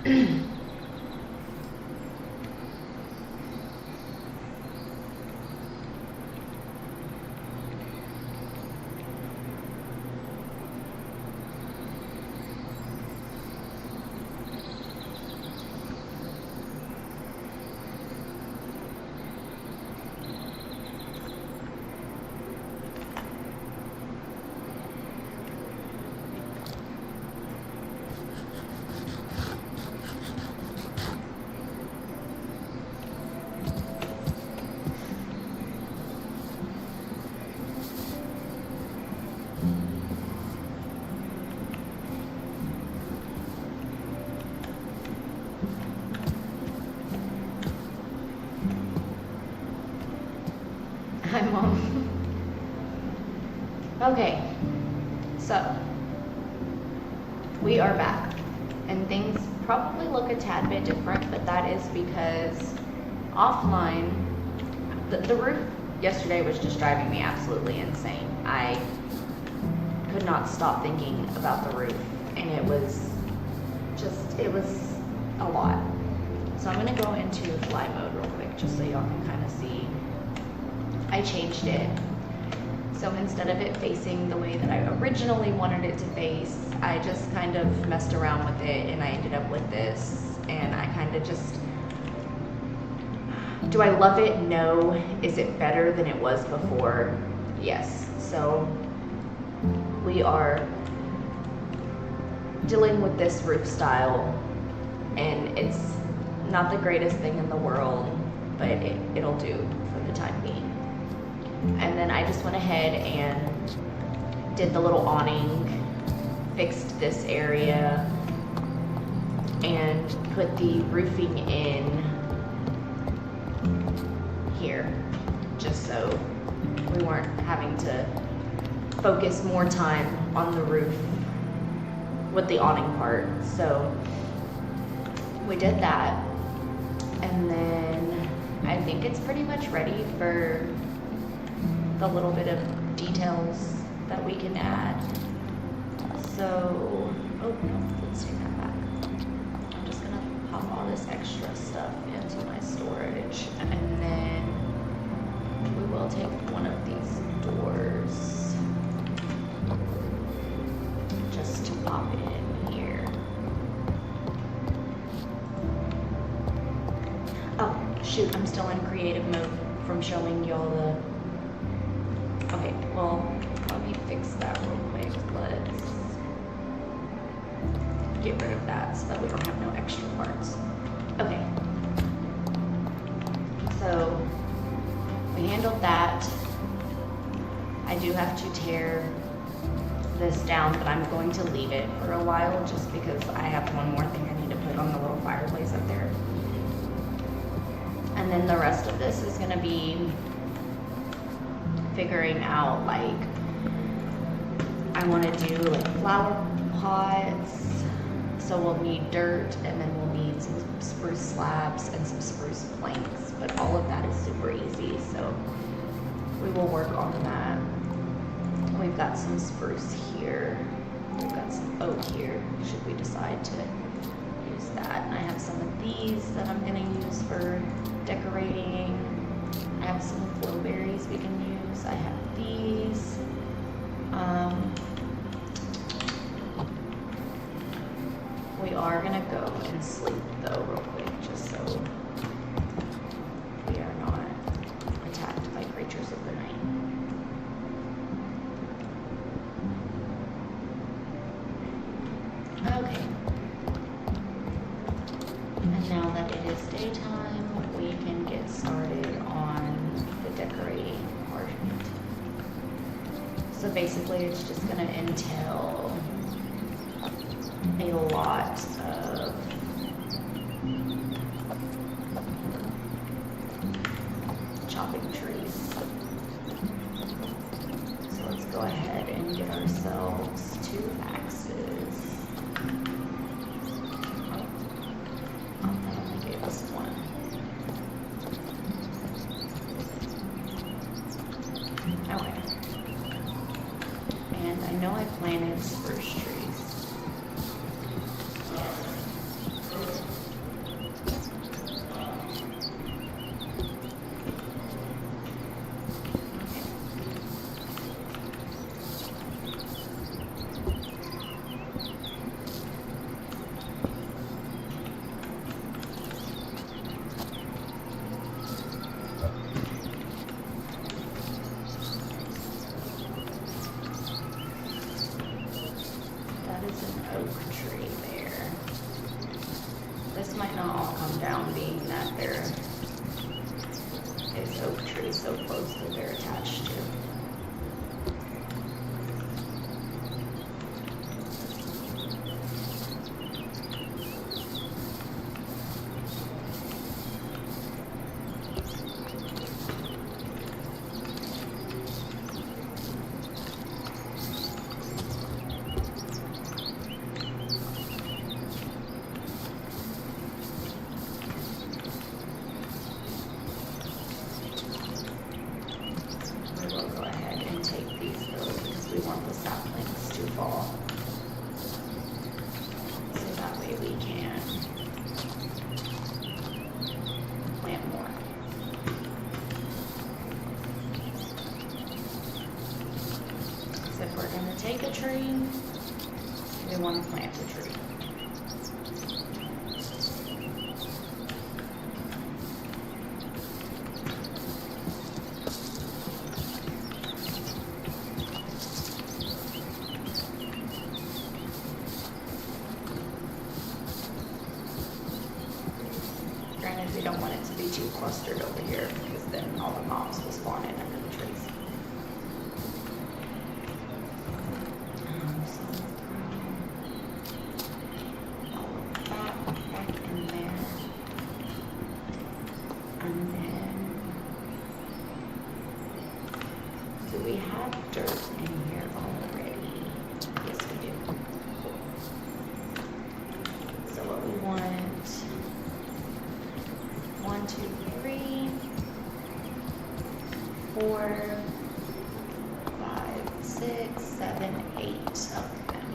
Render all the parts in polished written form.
Hi, Mom. Okay, so we are back, and things probably look a tad bit different, but that is because offline, the roof yesterday was just driving me absolutely insane. I could not stop thinking about the roof, and it was a lot. So I'm gonna go into fly mode real quick, just so y'all can kind of see. I changed it. So instead of it facing the way that I originally wanted it to face, I just kind of messed around with it and I ended up with this. And I kind of just, do I love it? No. Is it better than it was before? Yes. So we are dealing with this roof style, and it's not the greatest thing in the world, but it'll do for the time being. And then I just went ahead and did the little awning, fixed this area, and put the roofing in here, just so we weren't having to focus more time on the roof with the awning part. So we did that, and then I think it's pretty much ready for the little bit of details that we can add. So, oh no, let's take that back. I'm just gonna pop all this extra stuff into my storage, and then we will take one of these doors just to pop it in here. Oh, shoot, I'm still in creative mode from showing y'all the. Okay, well, let me fix that real quick. Let's get rid of that so that we don't have no extra parts. Okay. So we handled that. I do have to tear this down, but I'm going to leave it for a while just because I have one more thing I need to put on the little fireplace up there. And then the rest of this is gonna be figuring out, like, I want to do like flower pots, so we'll need dirt, and then we'll need some spruce slabs and some spruce planks, but all of that is super easy, so we will work on that. We've got some spruce here, we've got some oak here, should we decide to use that. And I have some of these that I'm going to use for decorating. I have some flowberries we can use. I have these. We are gonna go and sleep though real quick, just so we are not attacked by creatures of the night. Okay. And now that it is daytime, we can get started on the decorating part. So basically it's just going to entail a lot of chopping trees. So let's go ahead and get ourselves 2 axes. Oh, that only gave us 1. Okay. And I know I planted spruce trees. down, being that there is oak trees so close that they're attached to. We'll go ahead and take these though, because we want the saplings to fall. So that way we can plant more. So if we're going to take a tree, we want to plant a tree. Granted, we don't want it to be too clustered over here because then all the mobs will spawn in under the trees. So all of that back in there. And then, do we have dirt in here already? Yes, we do. So what we want, 1, 2, 3, 4, 5, 6, 7, 8 of them.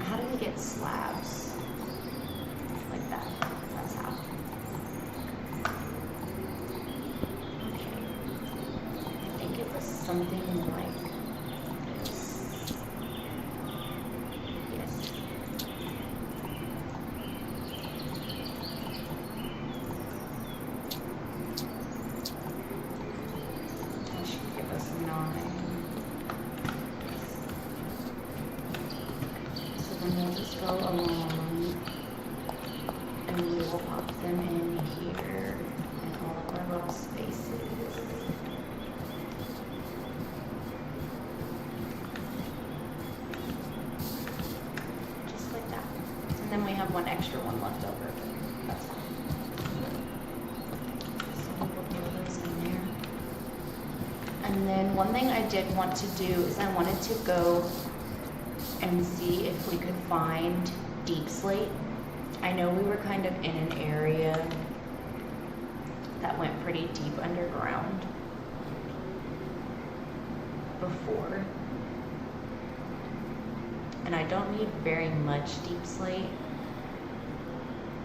How do we get slabs? Like that. That's how. Okay. I think it was something like this. Yes. That should give us 9. So then we'll just go along and we will pop them in here in all of our little spaces. Just like that. And then we have one extra one left over. That's fine. So we'll throw those in there. And then one thing I did want to do is I wanted to go and see if we could find deep slate. I know we were kind of in an area that went pretty deep underground before. And I don't need very much deep slate,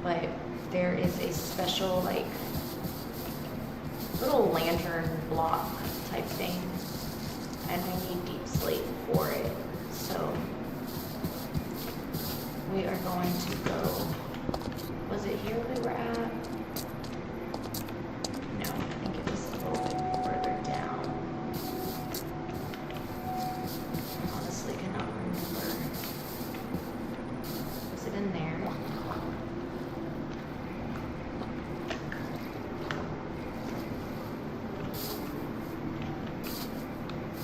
but there is a special like little lantern block type thing, and I need deep slate for it. So we are going to go, was it here we were at? No, I think it was a little bit further down. I honestly cannot remember. Was it in there?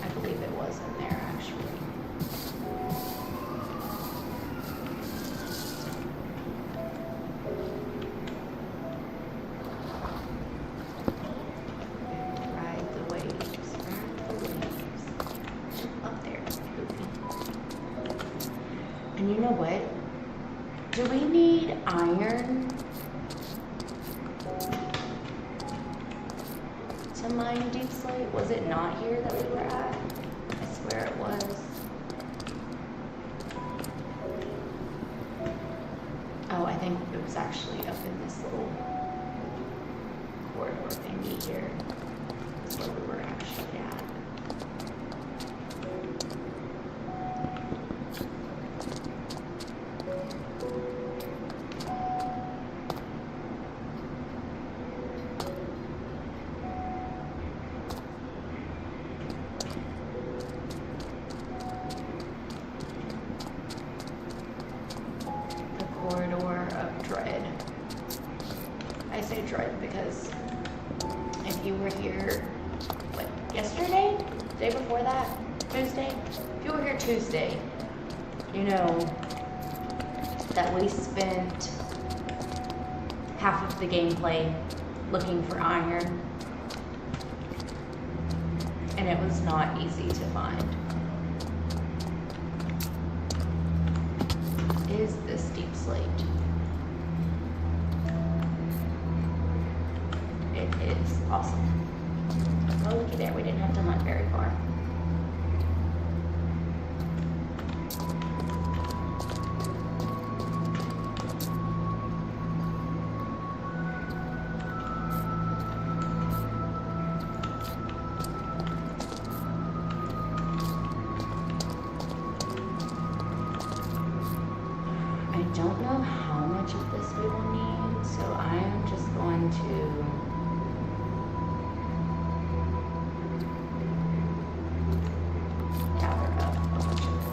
I believe it was in there actually. Ride the waves. Up there. And you know what? Do we need iron to mine deep slate? Was it not here that we were at? I swear it was. Oh, I think it was actually up in this little corridor thingy here. That's where we were actually at. stage right, because if you were here, what, yesterday? Day before that? Tuesday? If you were here Tuesday, you know that we spent half of the gameplay looking for iron, and it was not easy to find. Is this deep slate? It is awesome. Oh, looky there, we didn't have to hunt very far. I don't know how much of this we will need, so I am just going to gather up a bunch of it.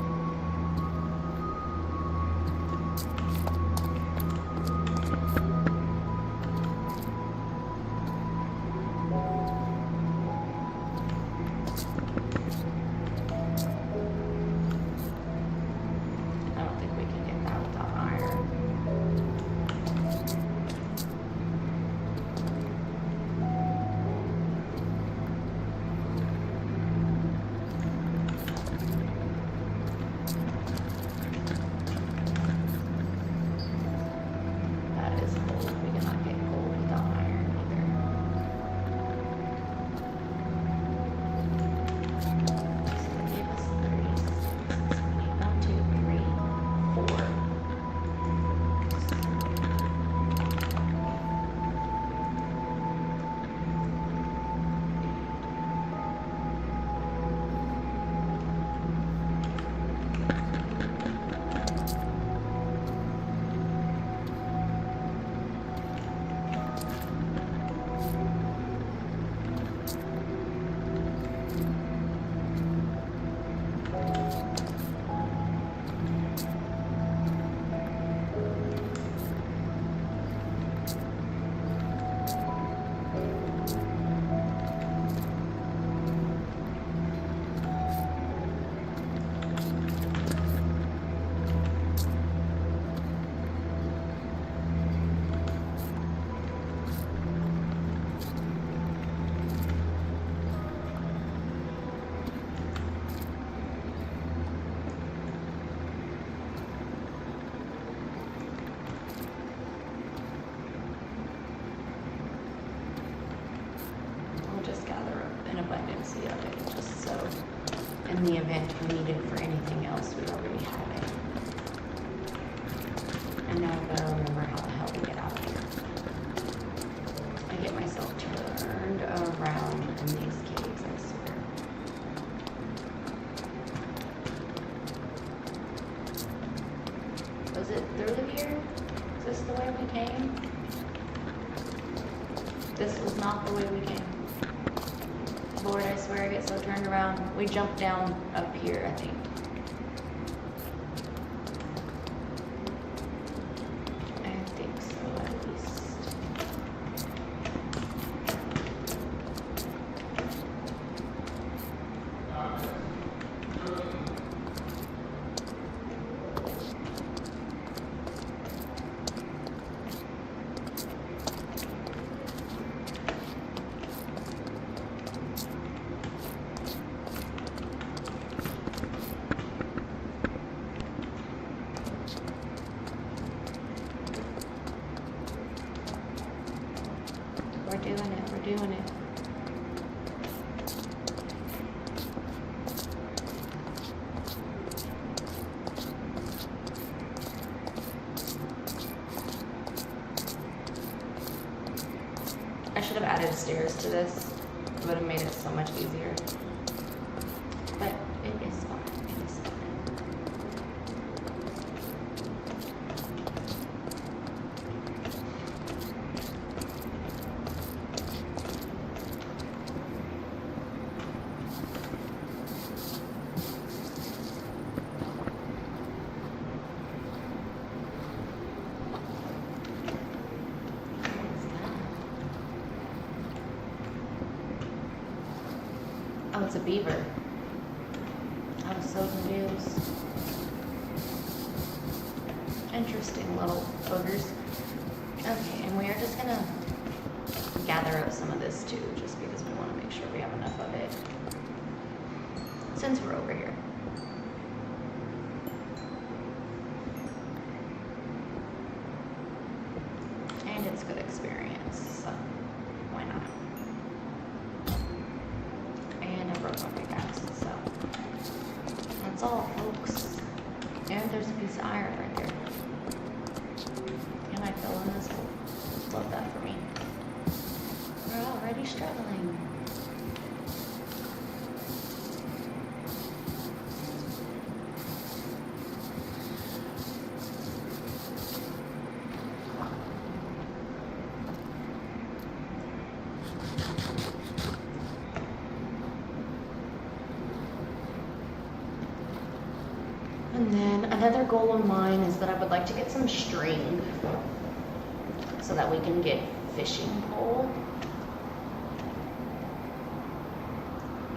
I don't think we can get that without iron. That is gold. We cannot get gold without iron either. So that gave us 36. We need 1, 2, 3, 4. We'll just gather up an abundance of it, just so in the event we need it for anything else, we already have it. And now I've got to remember how the hell we get out of here. I get myself turned around in these caves, I swear. Was it through here? Is this the way we came? This was not the way we came. Lord, I swear I get so turned around. We jumped down up here, I think. I think so, at least. We're doing it, we're doing it. I should have added stairs to this. It would have made it so much easier. But it is fine, it is fine. What is that? beaver. I was so confused. Interesting little ogres. Okay, and we are just gonna gather up some of this too, just because we want to make sure we have enough of it. Since we're over here. And it's good experience, so why not? And I broke my pickaxe, so that's all, folks. And there's a piece of iron right here. Can I fill in this hole? Love that for me. We're already struggling. And then another goal of mine is that I would like to get some string so that we can get fishing pole.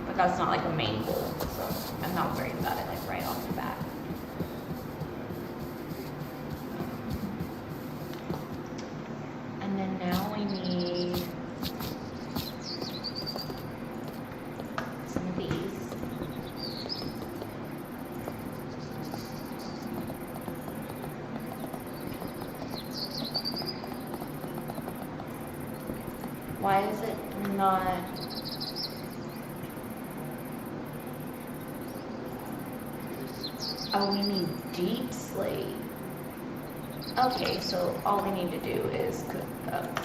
But that's not like a main goal, so I'm not worried about it like right off the bat. And then now we need some of these. Why is it not? Oh, we need deep slate. Okay, so all we need to do is cook up.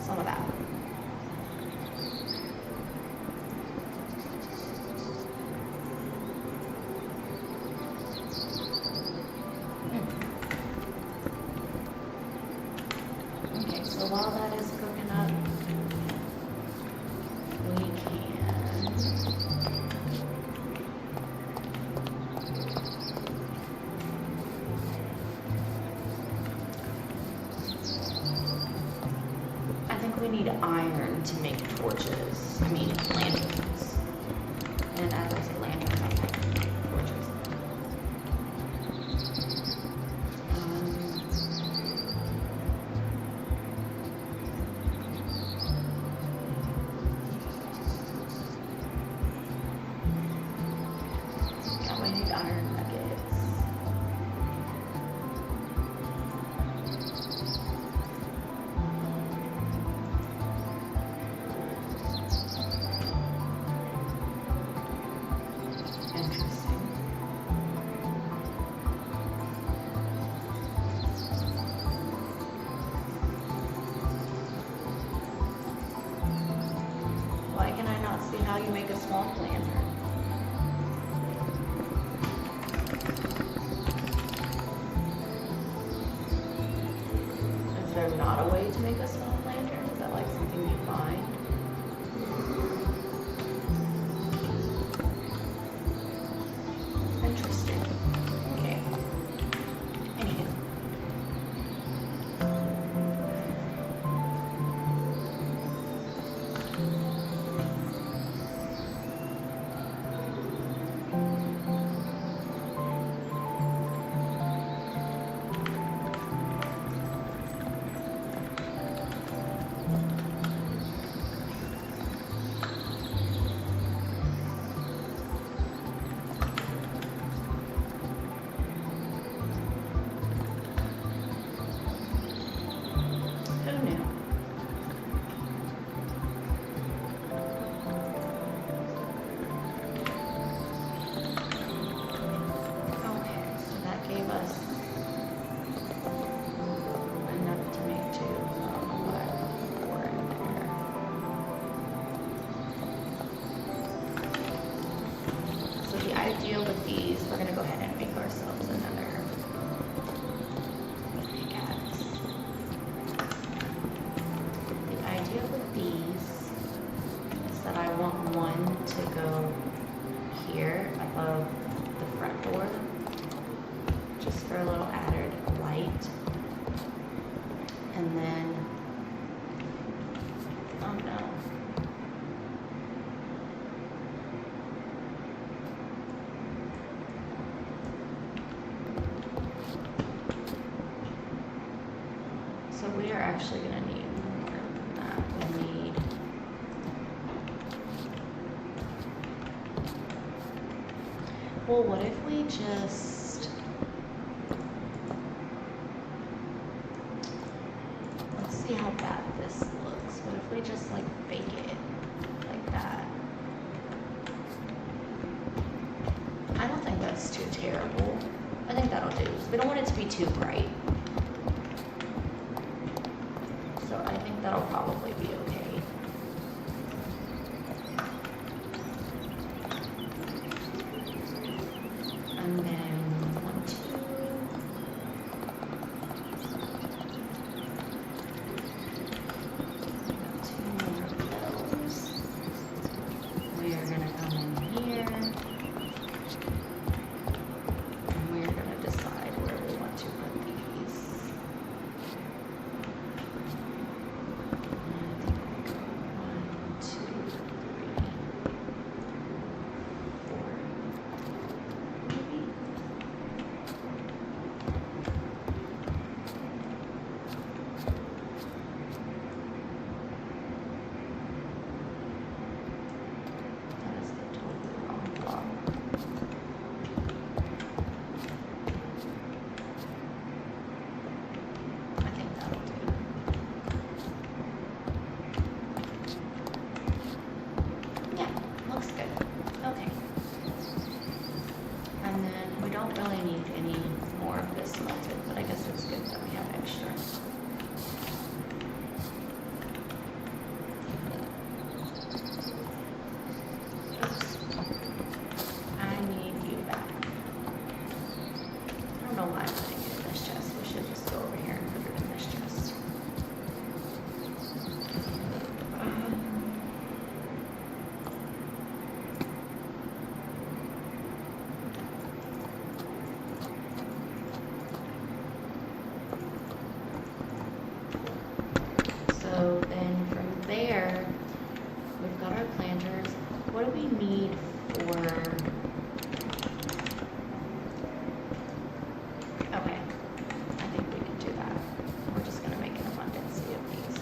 Some of that. Okay, so while that is cooking up, we can I think we need iron to make torches. I mean lanterns. And as I say lanterns, I mean torches. Yeah, we need iron nuggets. Interesting. Why can I not see how you make a swamp lantern? Is there not a way to make a swamp lantern? Is that like something you find? Interesting. Okay. Anywho. Who knew? Okay, so that gave us enough to make two. I don't know what I pour in there. So the idea with these, we're gonna go ahead and make ourselves another pickaxe. The idea with these of the front door, just for a little added light. And then, oh no. So we are actually going to need more than that. We need well, what if we just let's see how bad this looks. What if we just like fake it like that? I don't think that's too terrible. I think that'll do. We don't want it to be too bright. So I think that'll probably be okay. And then 1, 2. Got 2 more of those. We are gonna come in here. And we're gonna decide where we want to put these. So then from there, we've got our planters. What do we need for, okay, I think we can do that. We're just gonna make an abundance of these.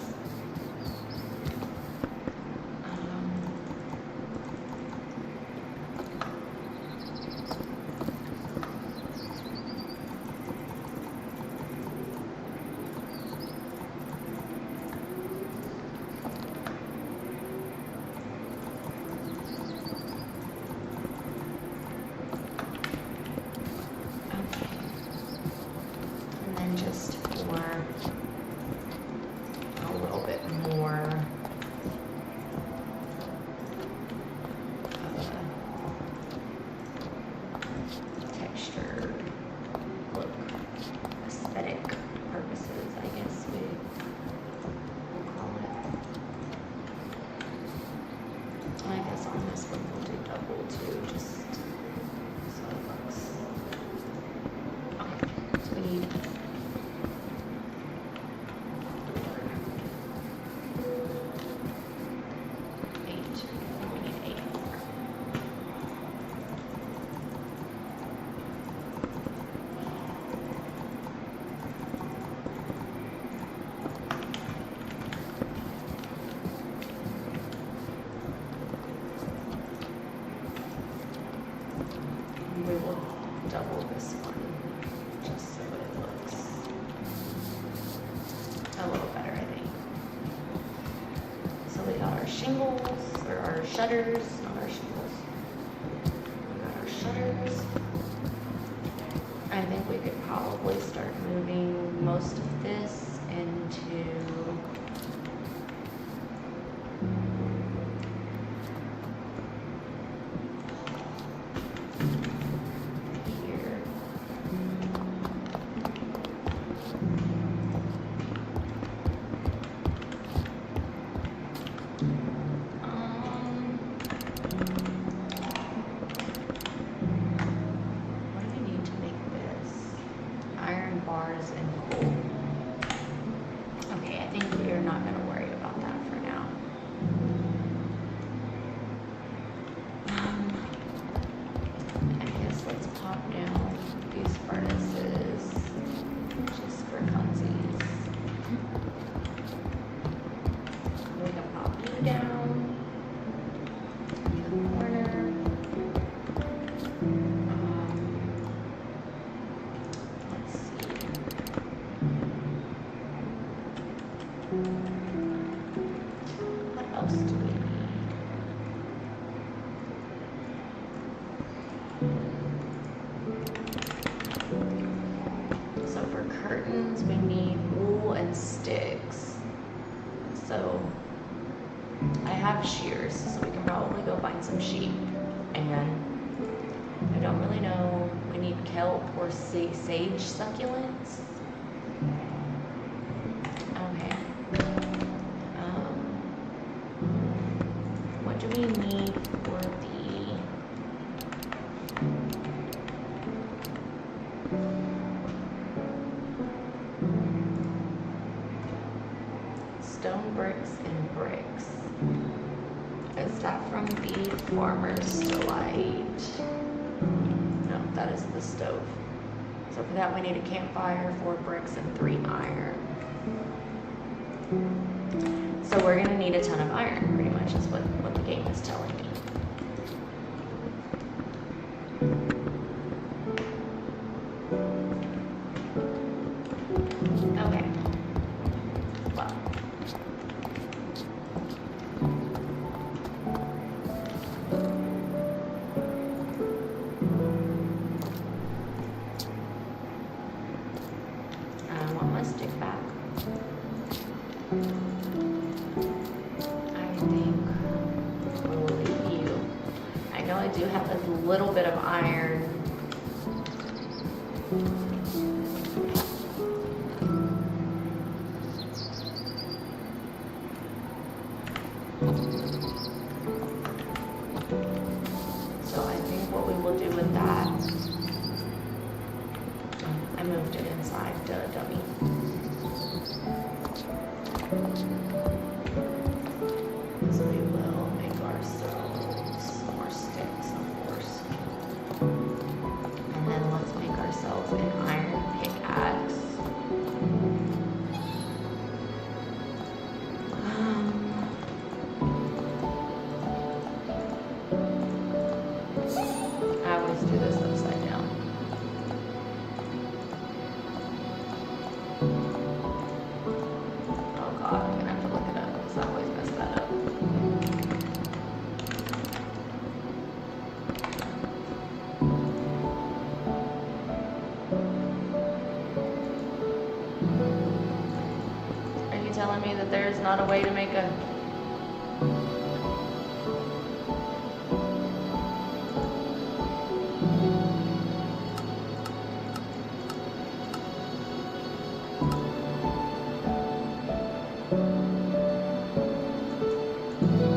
Just for a little bit more textured look, aesthetic purposes, I guess we'll call it. I guess on this one we'll do double too, just so it looks. Okay, so we need we will double this one just so it looks a little better, I think. So we got our shingles, or our shutters, not our shingles. We got our shutters. I think we could probably start moving most of this into curtains, we need wool and sticks. So I have shears, so we can probably go find some sheep. And I don't really know, we need kelp or sage succulents. Okay. What do we need for the stone bricks and bricks? Is that from the farmer's delight? No, that is the stove. So for that we need a campfire, 4 bricks, and 3 iron. So we're gonna need a ton of iron, pretty much is what the game is telling me. Okay. Well. I want my stick back. I think we'll leave you. I know I do have a little bit of iron. So I think what we will do with that, I moved it inside, dummy. So we will make ourselves more sticks, of course. And then let's make ourselves an iron pickaxe. I always do this upside down. Oh god, I'm gonna have to look it up because I always mess that up. Are you telling me that there's not a way to make a...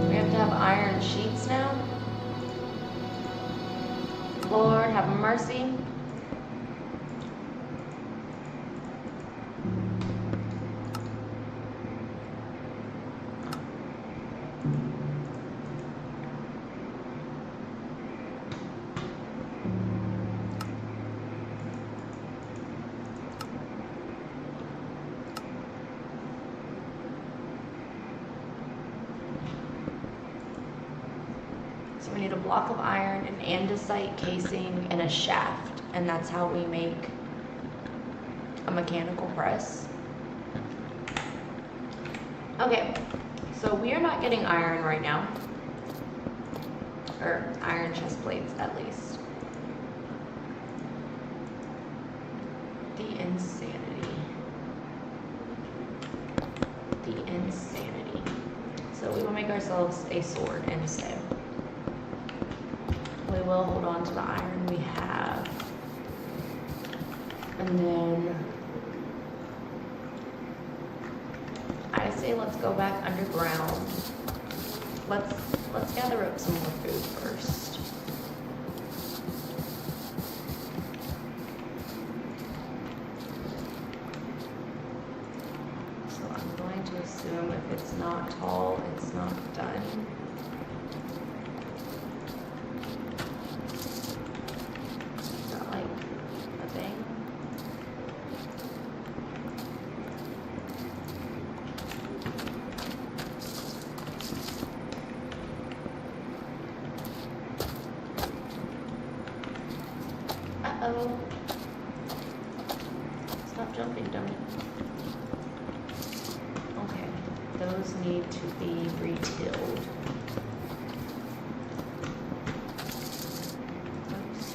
We have to have iron sheets now? Lord, have mercy. So we need a block of iron, an andesite casing, and a shaft. And that's how we make a mechanical press. Okay, so we are not getting iron right now. Or iron chest plates, at least. The insanity. The insanity. So we will make ourselves a sword instead. We will hold on to the iron we have. And then I say let's go back underground. Let's gather up some more food first. So I'm going to assume if it's not tall, it's not done. Is that like a thing? Uh-oh. Stop jumping, dummy. Okay, those need to be retilled. Oops.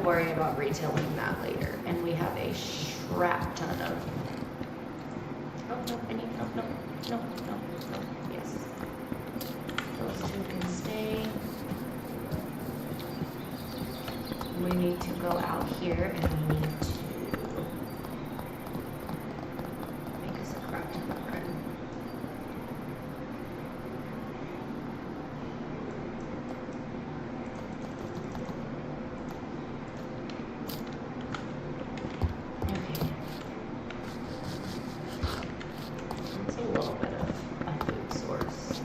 worry about retailing that later. And we have a crap ton of. Oh, no, I need. No. Yes. Those two can stay. We need to go out here and we need to make us a crap ton of bread. Okay. That's a little bit of a food source.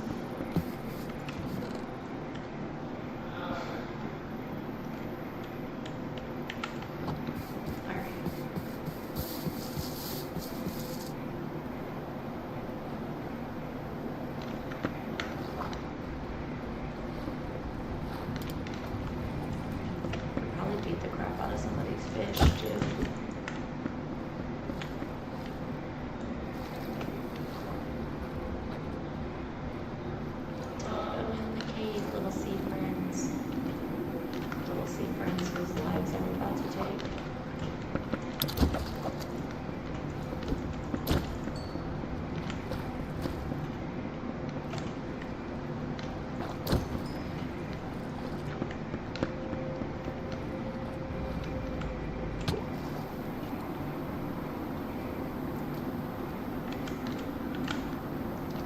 Beat the crap out of some of these fish too. Go in the cave, little sea friends. Little sea friends whose lives I'm about to take.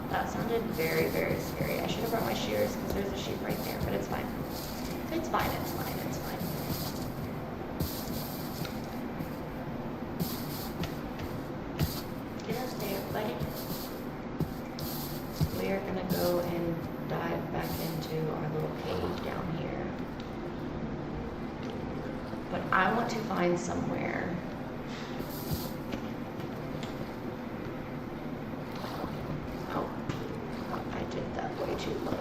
That sounded very, very scary. I should have brought my shears because there's a sheep right there, but it's fine. It's fine. Get up there, buddy. We are going to go and dive back into our little cave down here. But I want to find somewhere. Too low.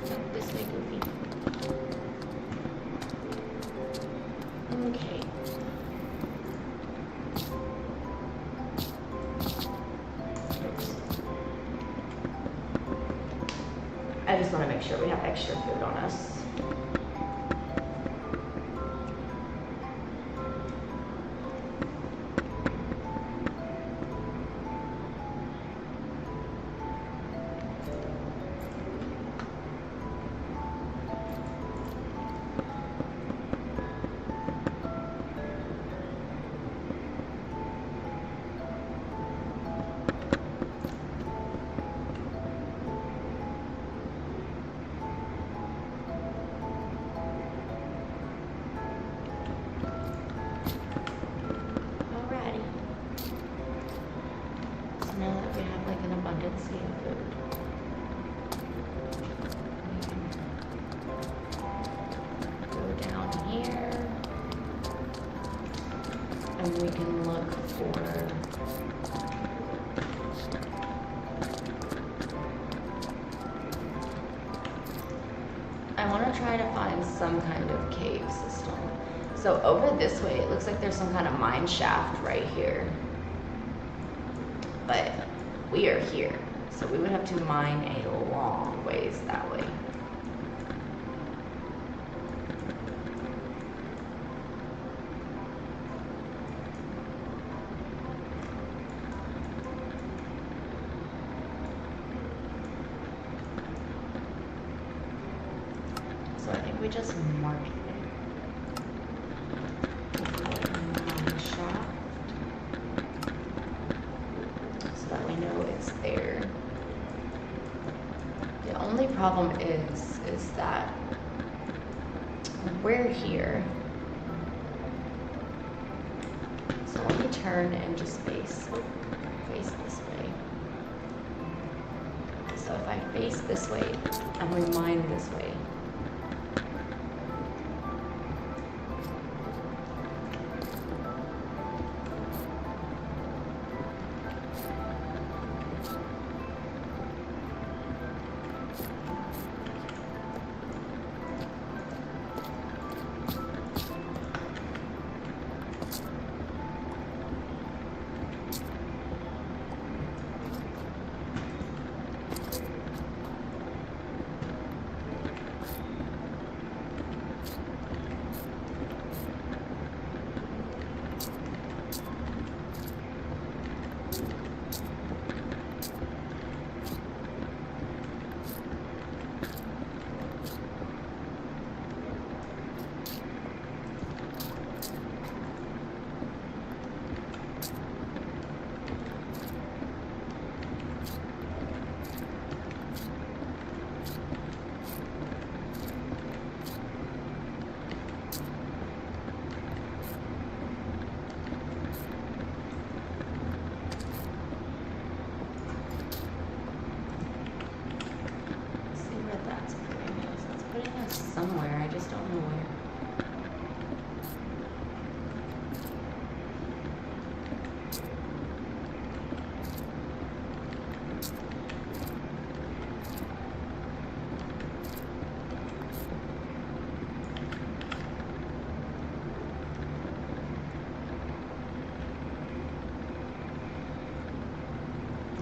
Nope, this way, Goofy. Okay. Oops. I just want to make sure we have extra food on us. Now that we have like an abundance of food, go down here and we can look for I want to try to find some kind of cave system. So over this way, it looks like there's some kind of mine shaft right here. But we are here, so we would have to mine a long ways that way. So I think we just mark it. Mine shaft. That we know it's there. The only problem is that we're here. So let me turn and just face this way. So if I face this way and we mine this way,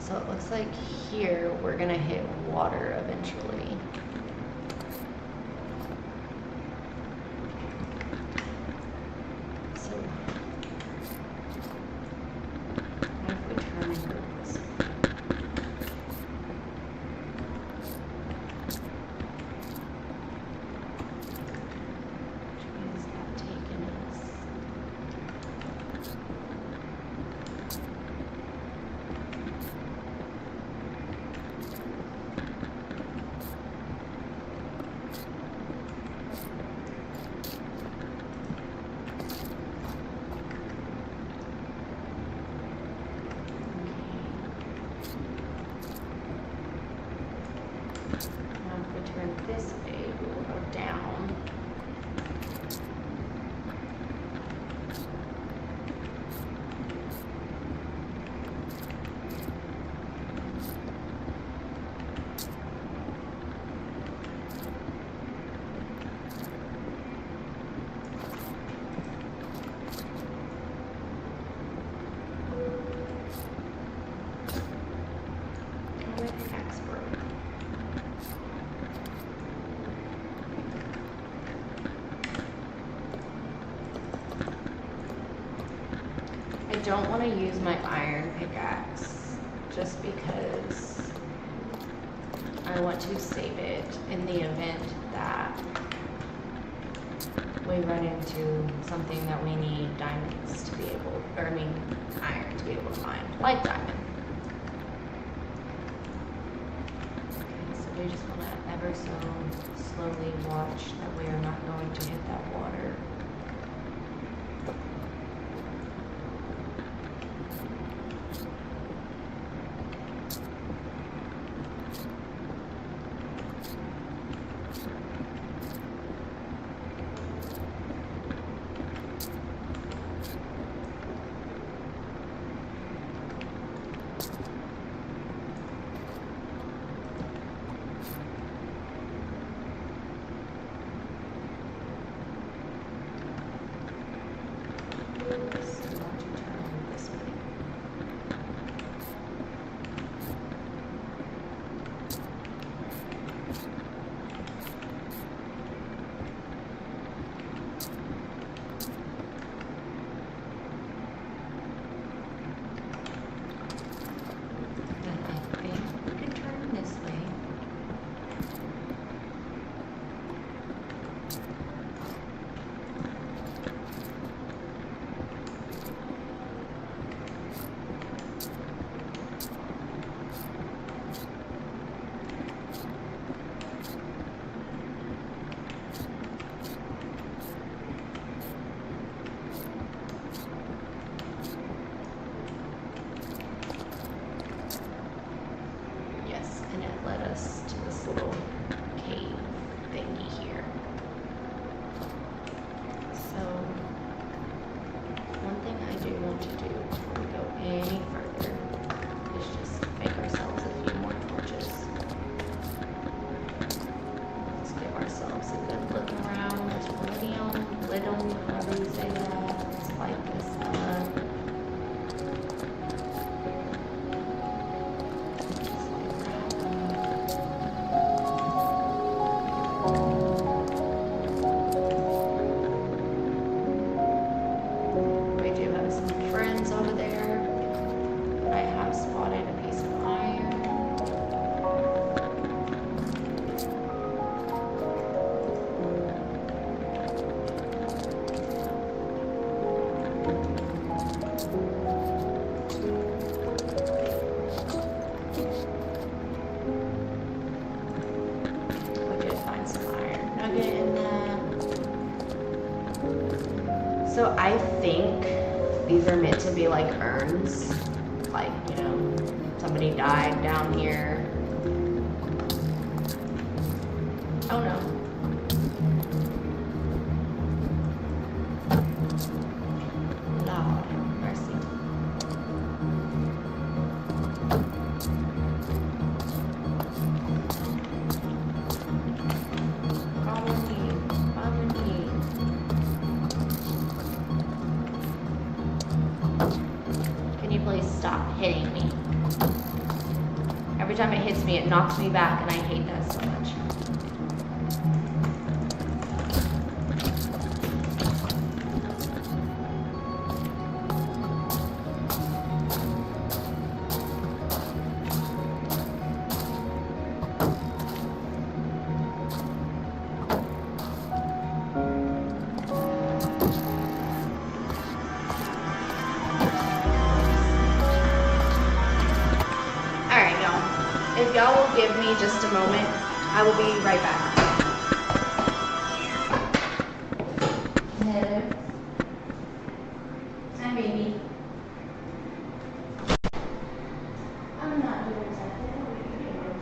So it looks like here we're gonna hit water eventually. So what if we turn and go this way? Which way is that taking us? Now if we turn this way, we will go down. Oh, my pickaxe broke. I don't want to use my iron pickaxe just because I want to save it in the event that we run into something that we need diamonds to be able, or I mean iron to be able to find, like diamond. Okay, so we just want to ever so slowly watch that we are not going to hit that water. Led us to this little cave thingy here. So, one thing I do want to do before we go any further is just make ourselves a few more torches. Let's give ourselves a good look around this little, however you say that. Let's light this up. Over there, I have spotted a piece of iron. We did find some iron nugget in that. So I think these are meant to be like urns, like, you know, somebody died down here. Oh no. Lord have mercy. Follow me. Can you please stop hitting me? time it hits me, it knocks me back, and I hate that so much. If y'all will give me just a moment, I will be right back. Hello. Hi, baby. I'm not doing something. What are you doing?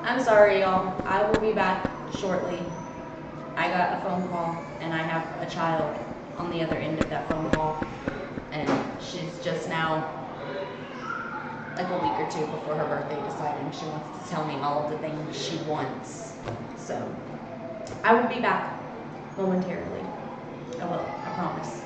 I'm sorry, y'all. I will be back shortly. I got a phone call, and I have a child on the other end of that phone call, and she's just now, like a week or two before her birthday, deciding she wants to tell me all of the things she wants. So, I will be back momentarily. I will, I promise.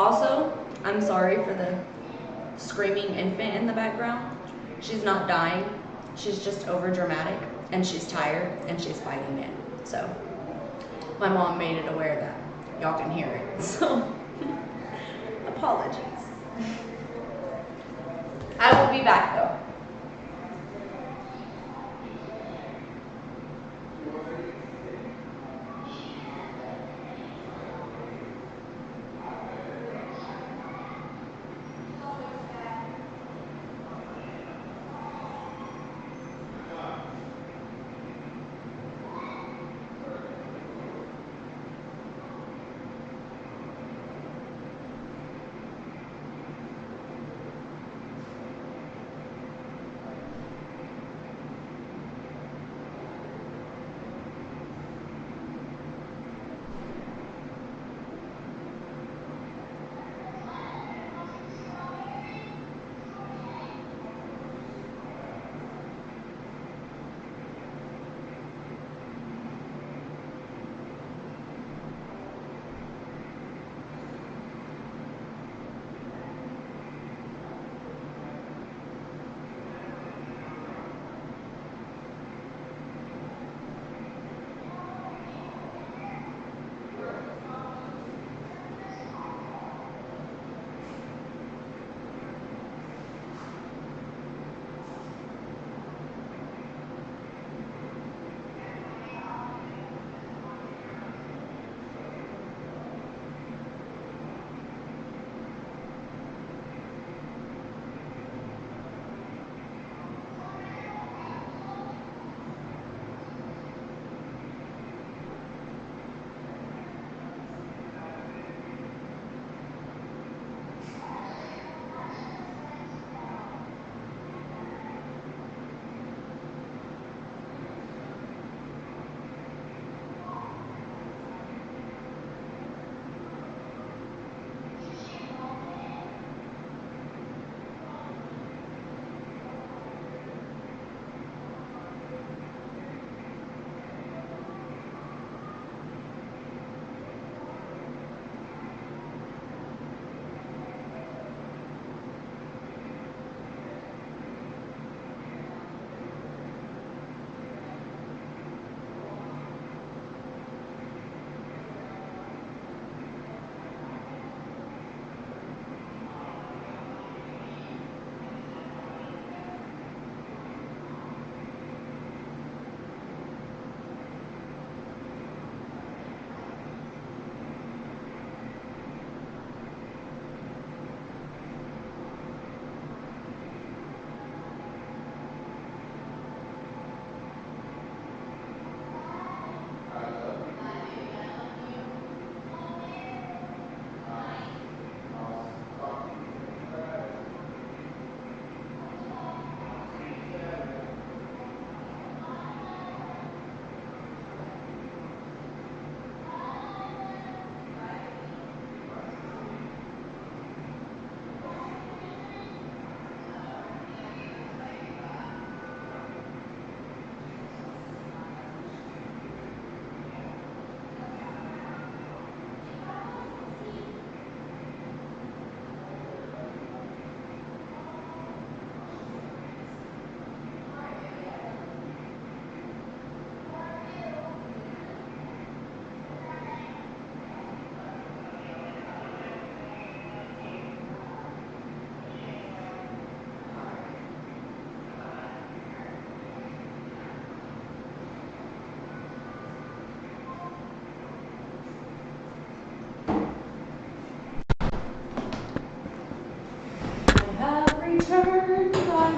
Also, I'm sorry for the screaming infant in the background. She's not dying, she's just over dramatic, and she's tired, and she's fighting it. So, my mom made it aware that y'all can hear it. So, apologies. I will be back though.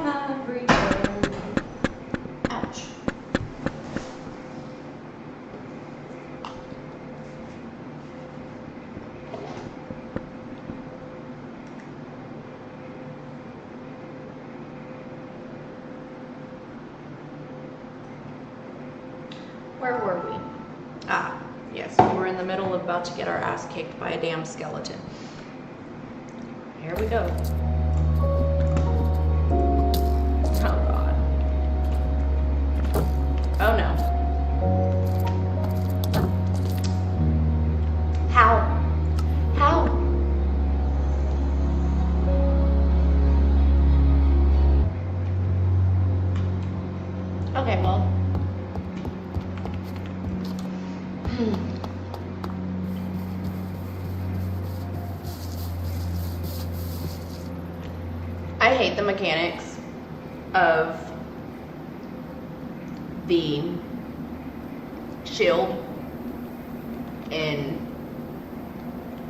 every day. Ouch. Where were we? Ah, yes, we were in the middle of about to get our ass kicked by a damn skeleton. Here we go. Oh God. Oh no. How? How? Okay, well. I hate the mechanics of the shield in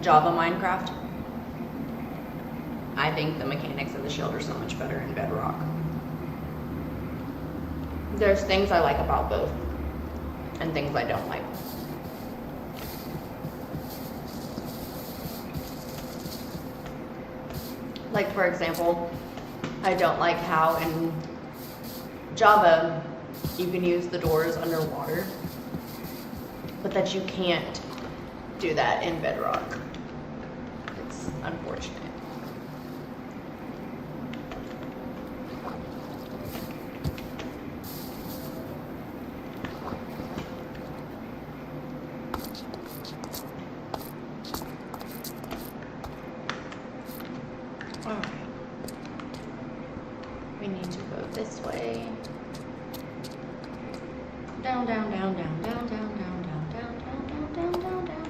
Java Minecraft. I think the mechanics of the shield are so much better in Bedrock. There's things I like about both and things I don't like. Like, for example, I don't like how in Java you can use the doors underwater, but that you can't do that in Bedrock. It's unfortunate. Alright. We need to go this way. Down, down, down, down, down, down, down, down, down, down, down, down, down, down, down.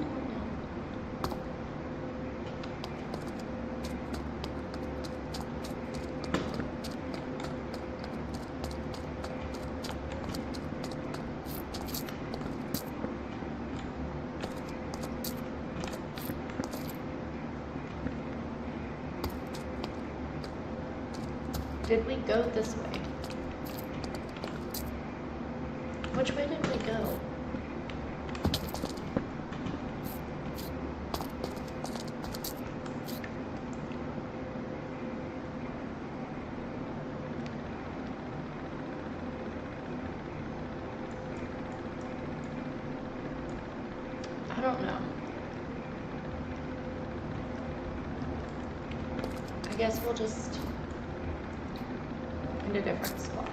Did we go this way? Which way did we go? I don't know. I guess we'll just find a different spot.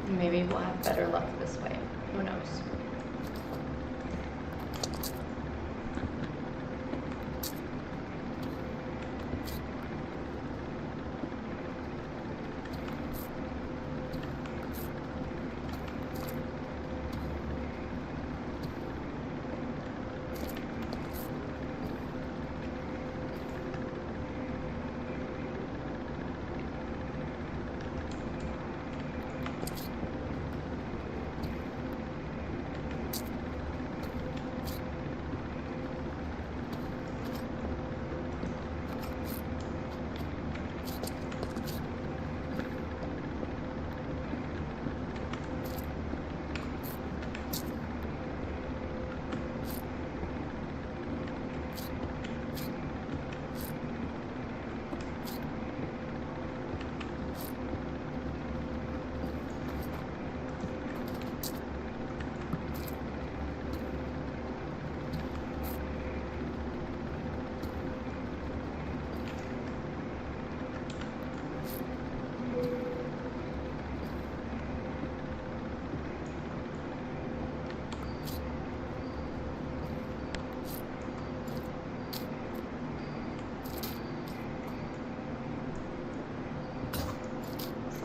Maybe we'll have better luck this way. Who knows?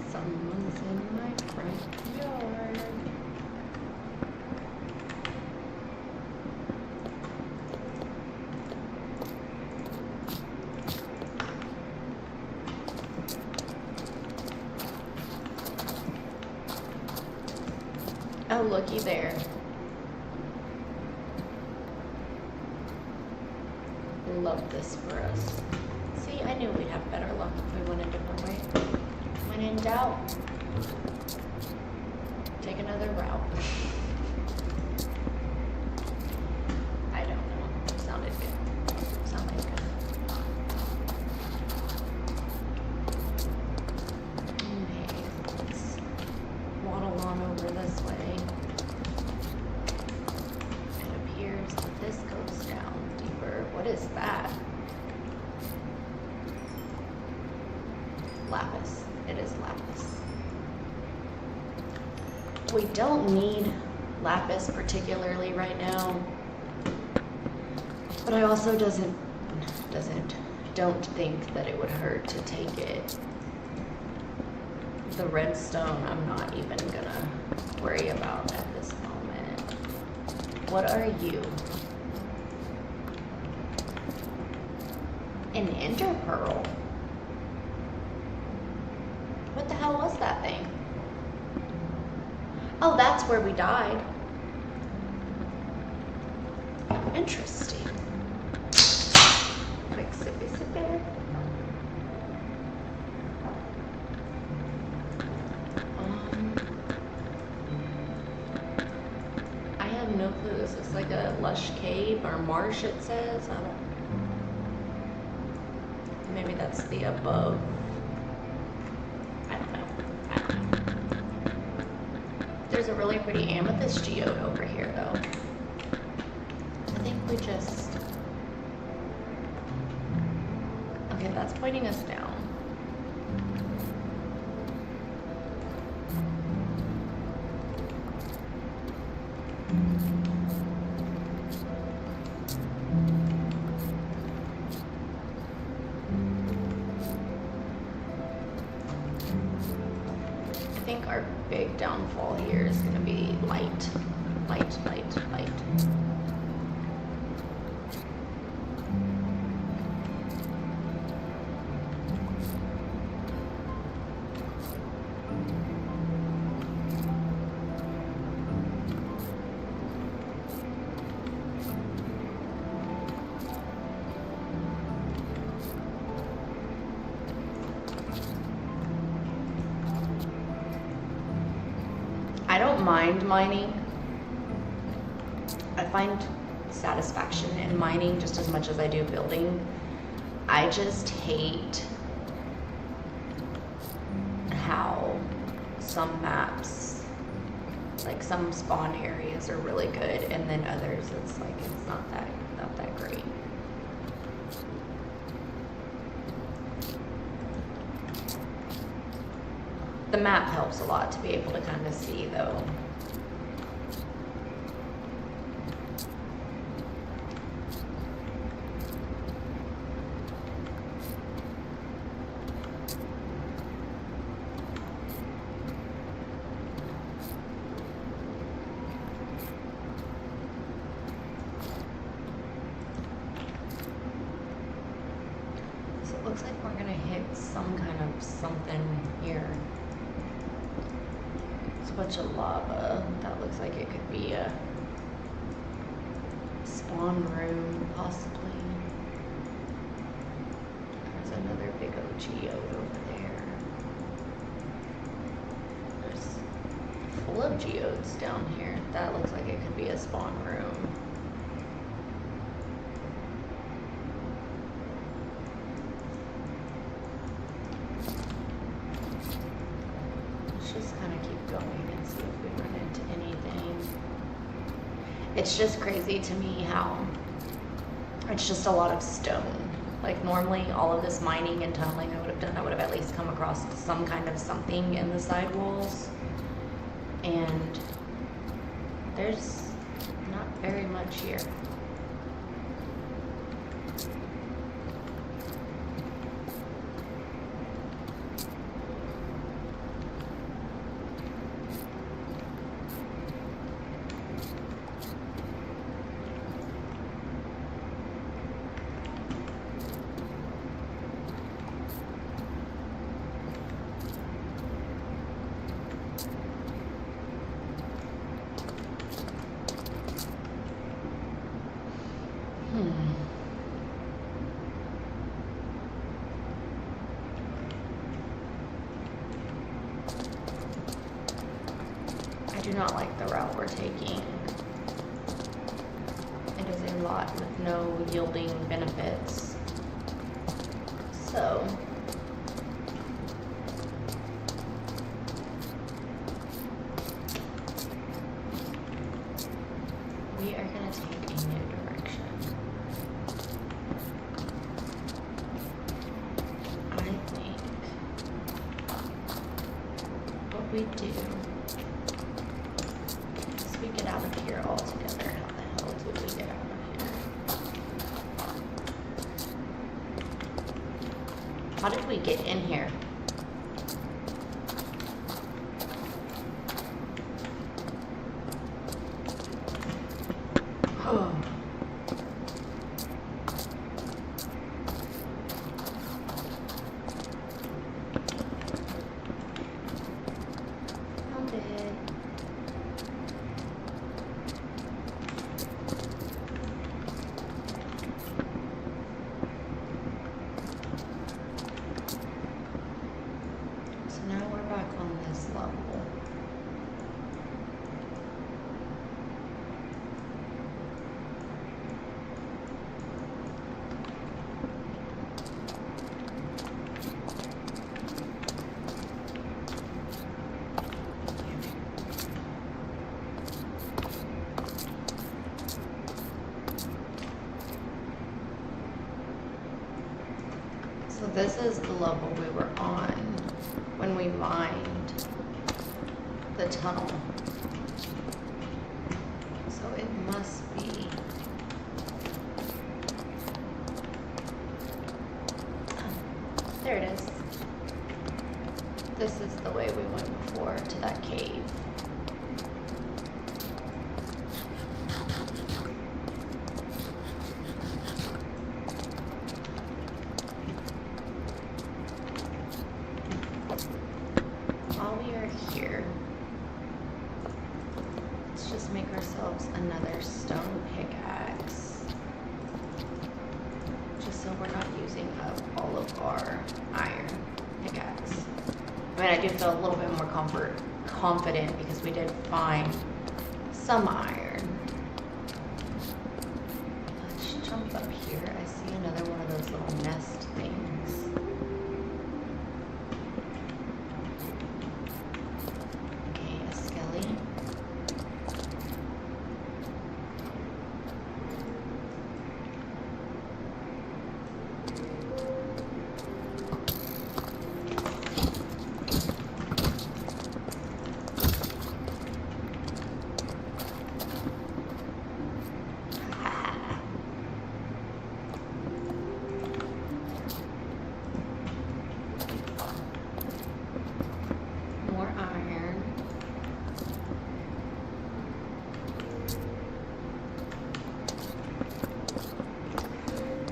Someone's in my front yard. Oh, looky there. love this for us. See, I knew we'd have better luck if we went a different way. When in doubt, take another route. I don't know. Sounded good. Sounded good. Okay, let's waddle on over this way. It appears that this goes down deeper. What is that? Lapis. It is lapis. We don't need lapis particularly right now, but I also don't think that it would hurt to take it. The redstone I'm not even gonna worry about at this moment. What are you? An ender pearl. What the hell was that thing? Oh, that's where we died. Interesting. Quick sippy sippy. I have no clue. This looks like a lush cave or marsh, it says. I don't. Maybe that's the above. There's a really pretty amethyst geode over here, though. I think we just... Okay, that's pointing us down. I think our big downfall here is going to be light. Light, light, light. I don't mind mining. I find satisfaction in mining just as much as I do building. I just hate how some maps, like some spawn areas are really good, and then others it's like it's not that great. The map helps a lot to be able to kind of see, though. So it looks like we're gonna hit some kind of something here. Bunch of lava. That looks like it could be a spawn room, possibly. There's another big old geode over there. There's full of geodes down here. That looks like it could be a spawn room. Just kind of keep going and see if we run into anything. It's just crazy to me how it's just a lot of stone. Like normally all of this mining and tunneling I would have done, I would have at least come across some kind of something in the side walls. And there's not very much here. do not like the route we're taking. It is a lot with no yielding benefits. So we are going to take a new direction. I think what we do is we get out of here altogether. How the hell do we get out of here? How did we get in here? Oh. Found it. So now we're back on this level. So this is the level we were on when we mined the tunnel. So it must be. Oh, there it is. This is the way we went before to that cave. While we are here, let's just make ourselves another stone pickaxe, just so we're not using up all of our iron pickaxe. I mean, I do feel a little bit more confident because we did find some iron. Let's jump up here. I see another one of those little nest things.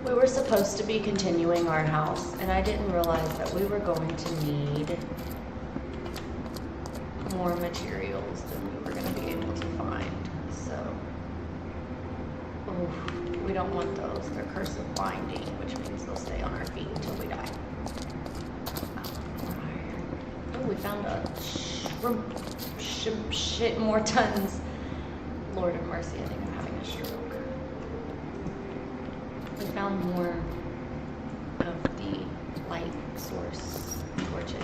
We were supposed to be continuing our house, and I didn't realize that we were going to need more materials than we were going to be able to find. So, we don't want those. They're cursive binding, which means they'll stay on our feet until we die. Oh, we found a shit more tons. Lord of mercy, I think I'm having a stroke. We found more of the light source torches.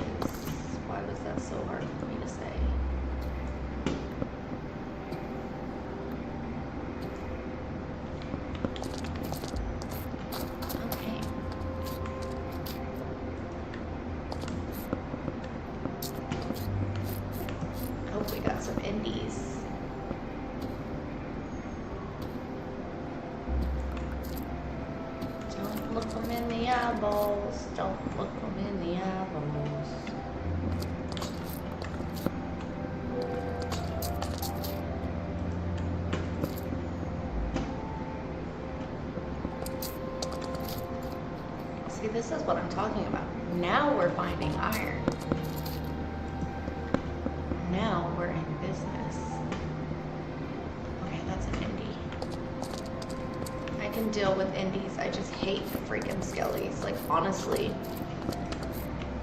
Why was that so hard for me to say? Okay. Hope we got some indies. Look them in the eyeballs. Don't look them in the eyeballs. See, this is what I'm talking about. Now we're finding iron. Now we're in business. Okay, that's an indie. I can deal with indies. I just hate the freaking skellies. Like, honestly,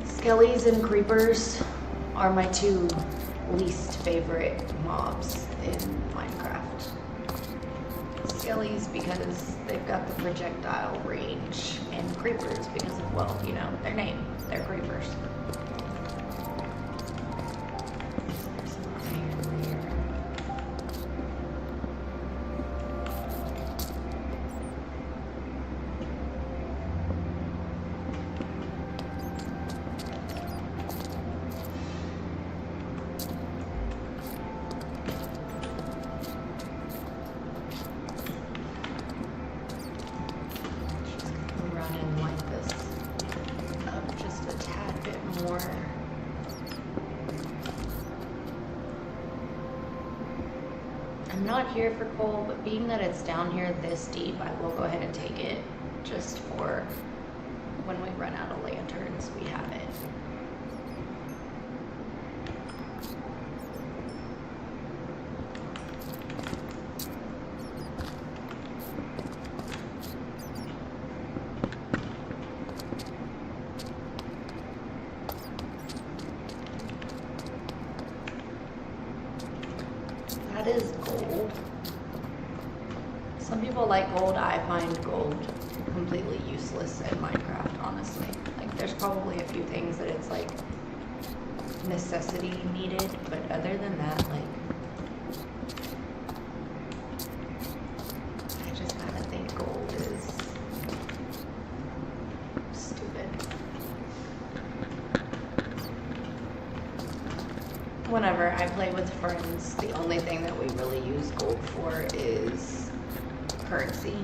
skellies and creepers are my two least favorite mobs in Minecraft. Skellies because they've got the projectile range, and creepers because of, well, you know, their name. They're creepers. There's some iron there. I'm not here for coal, but being that it's down here this deep, I will go ahead and take it just for when we run out of lanterns, we have it. That is gold. Some people like gold. I find gold completely useless in Minecraft, honestly. Like, there's probably a few things that it's like necessity needed, but other than that, like, I just kind of think gold is stupid. Whenever I play with friends, the only thing that we really use gold for is currency.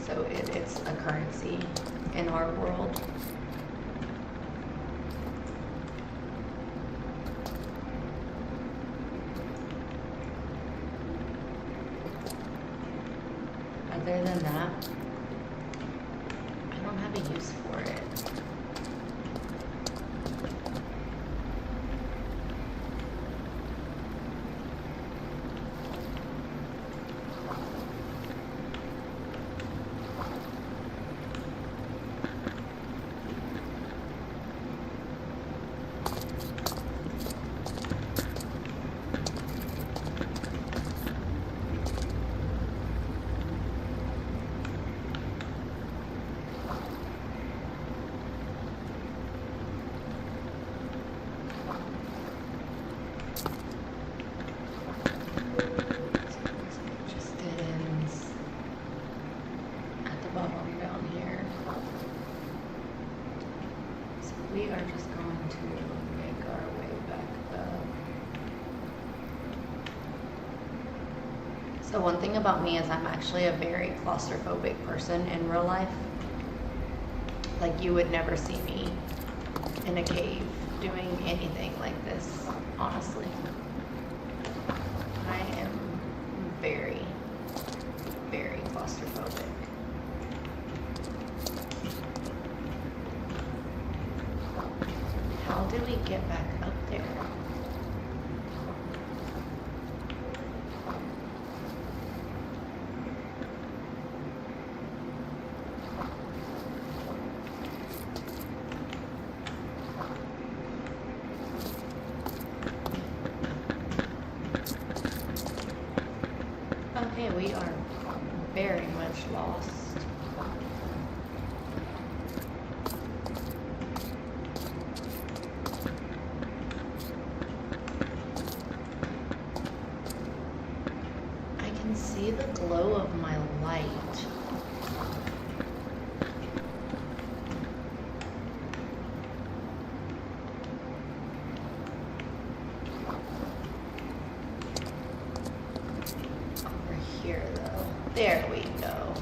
So it's a currency in our world. Other than that, I don't have a use for it. We are just going to make our way back up. So one thing about me is I'm actually a very claustrophobic person in real life. Like, you would never see me in a cave doing anything like this, honestly. I am very, very claustrophobic. How do we get back up there? Okay, we are very much lost. See the glow of my light. Over here, though. There we go.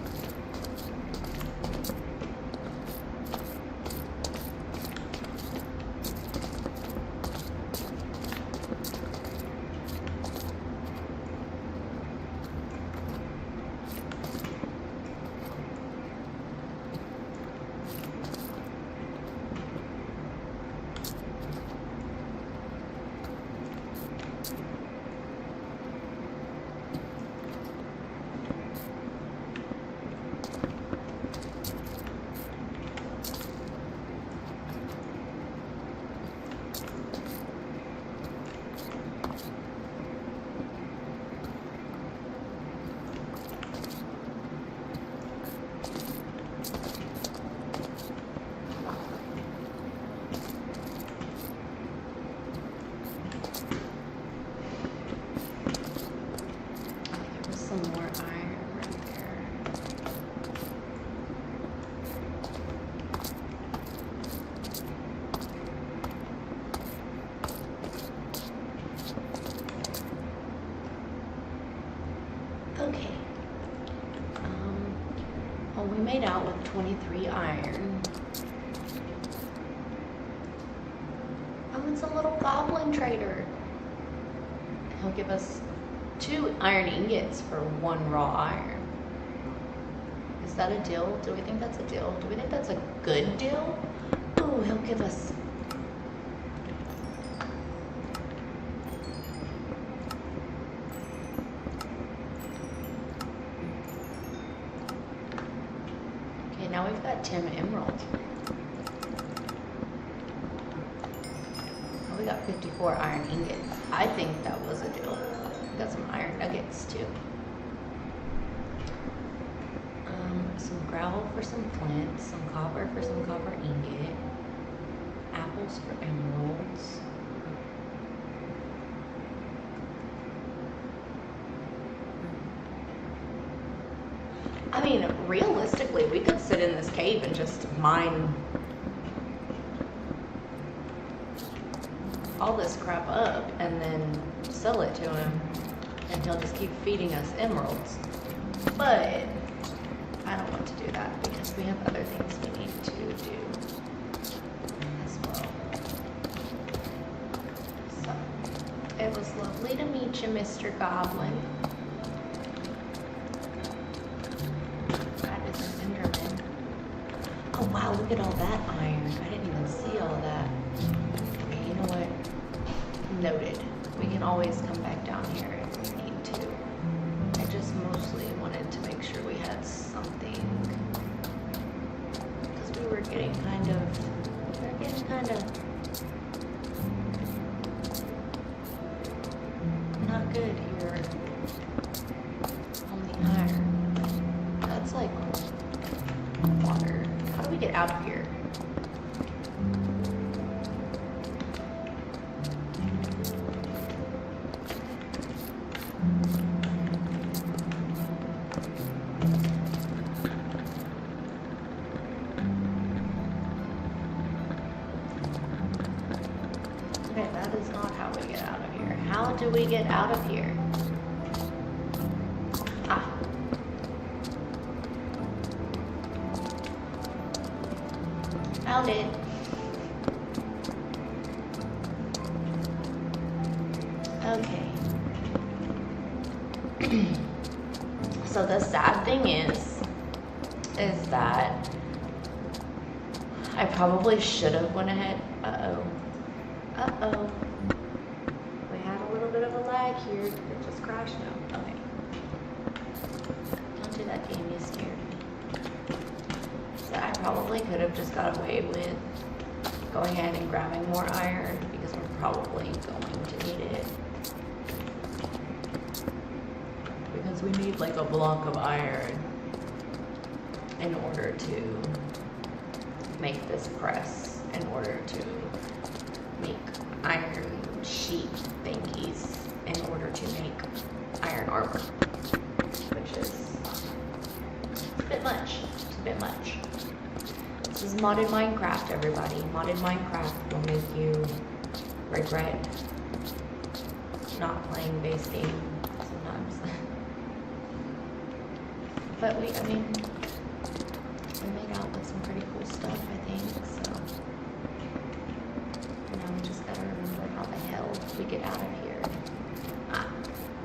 Okay. Well, we made out with 23 iron. Oh, it's a little goblin trader. He'll give us 2 iron ingots for 1 raw iron. Is that a deal? Do we think that's a deal? Do we think that's a good deal? Oh, he'll give us... Okay, now we've got 10 emeralds. Oh, we got 54 iron ingots. I think that was a deal. We got some iron nuggets too. Some gravel for some flint, some copper for some copper ingot, apples for emeralds. I mean, realistically, we could sit in this cave and just mine all this crap up and then sell it to him, and he'll just keep feeding us emeralds. But I don't want to do that because we have other things we need to do as well. So, it was lovely to meet you, Mr. Goblin. That is an Enderman. Oh wow, look at all that iron. I didn't even see all of that. Okay, you know what? Noted. We can always come back down here if we need to. I just mostly wanted to make sure we had something, because we were getting kind of not good here on the iron. That's like water. How do we get out of here? Okay, that is not how we get out of here. How do we get out of here? Ah. Found it. Okay. So the sad thing is that I probably should have went ahead. Uh-oh. We had a little bit of a lag here. Did it just crash now? Okay. Don't do that game, you scared me. So I probably could have just got away with going ahead and grabbing more iron because we're probably going to need it. Because we need like a block of iron in order to make this press, in order to make iron sheet thingies, in order to make iron armor, which is a bit much. It's a bit much. This is modded Minecraft, everybody. Modded Minecraft will make you regret not playing base game sometimes. But we made out with some pretty cool stuff, I think, so. Now we just gotta remember how the hell we get out of here. Ah,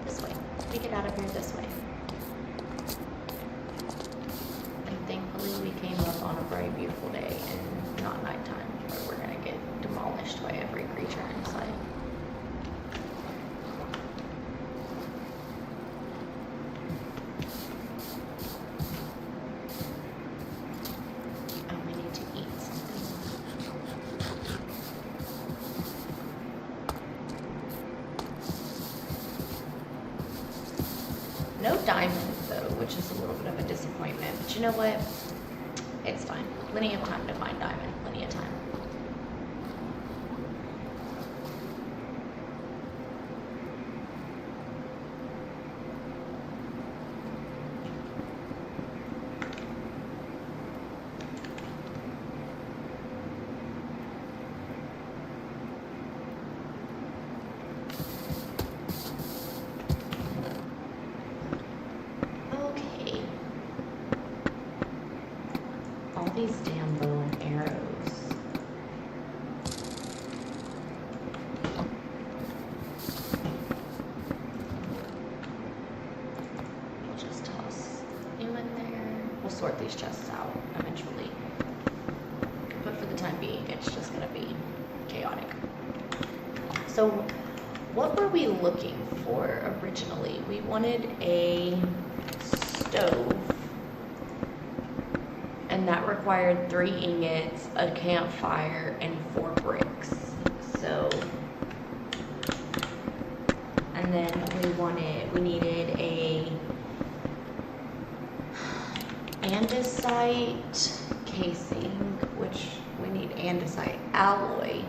this way. We get out of here this way. And thankfully we came up on a very beautiful day and not nighttime, where we're gonna get demolished by every creature in sight. No diamonds though, which is a little bit of a disappointment. But you know what? It's fine. Plenty of time to find diamond. Plenty of time. sort these chests out eventually. But for the time being, it's just gonna be chaotic. So what were we looking for originally? We wanted a stove, and that required 3 ingots, a campfire, and 4 bricks. So, and then we needed a andesite casing, which we need andesite alloy.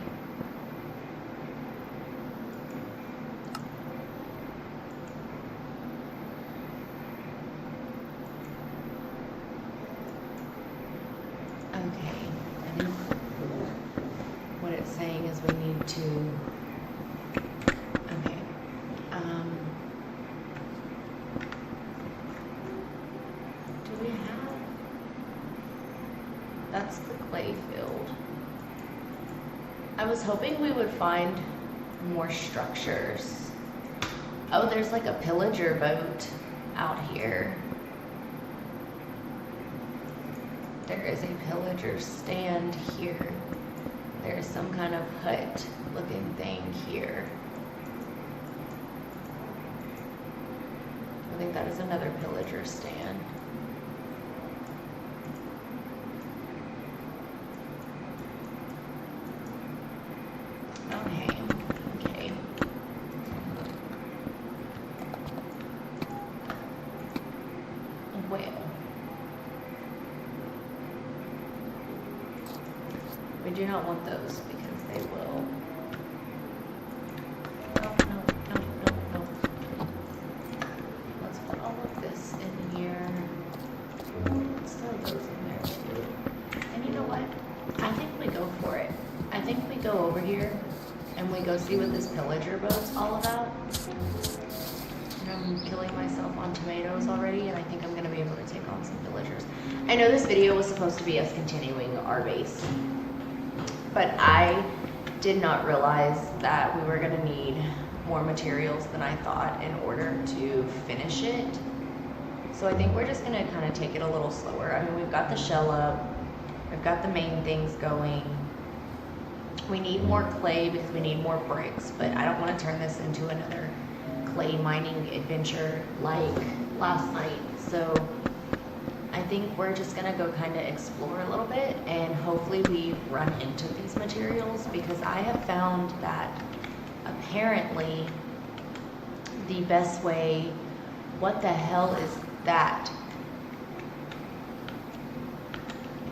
Okay, I think what it's saying is we need to, okay, do we have, that's the clay field. I was hoping we would find more structures. Oh, there's like a pillager boat out here. There is a pillager stand here. There's some kind of hut looking thing here. I think that is another pillager stand. Okay, okay. Well. We do not want those because they will. No. Let's put all of this in here. Let's throw those in there too. And you know what? I think we go for it. I think we go over here and we go see what this pillager boat's all about. And I'm killing myself on tomatoes already, and I think I'm gonna be able to take on some pillagers. I know this video was supposed to be us continuing our base, but I did not realize that we were gonna need more materials than I thought in order to finish it. So I think we're just gonna kind of take it a little slower. I mean, we've got the shell up, we've got the main things going. We need more clay because we need more bricks, but I don't want to turn this into another clay mining adventure like last night. So I think we're just gonna go kind of explore a little bit, and hopefully we run into these materials, because I have found that apparently the best way, what the hell is that?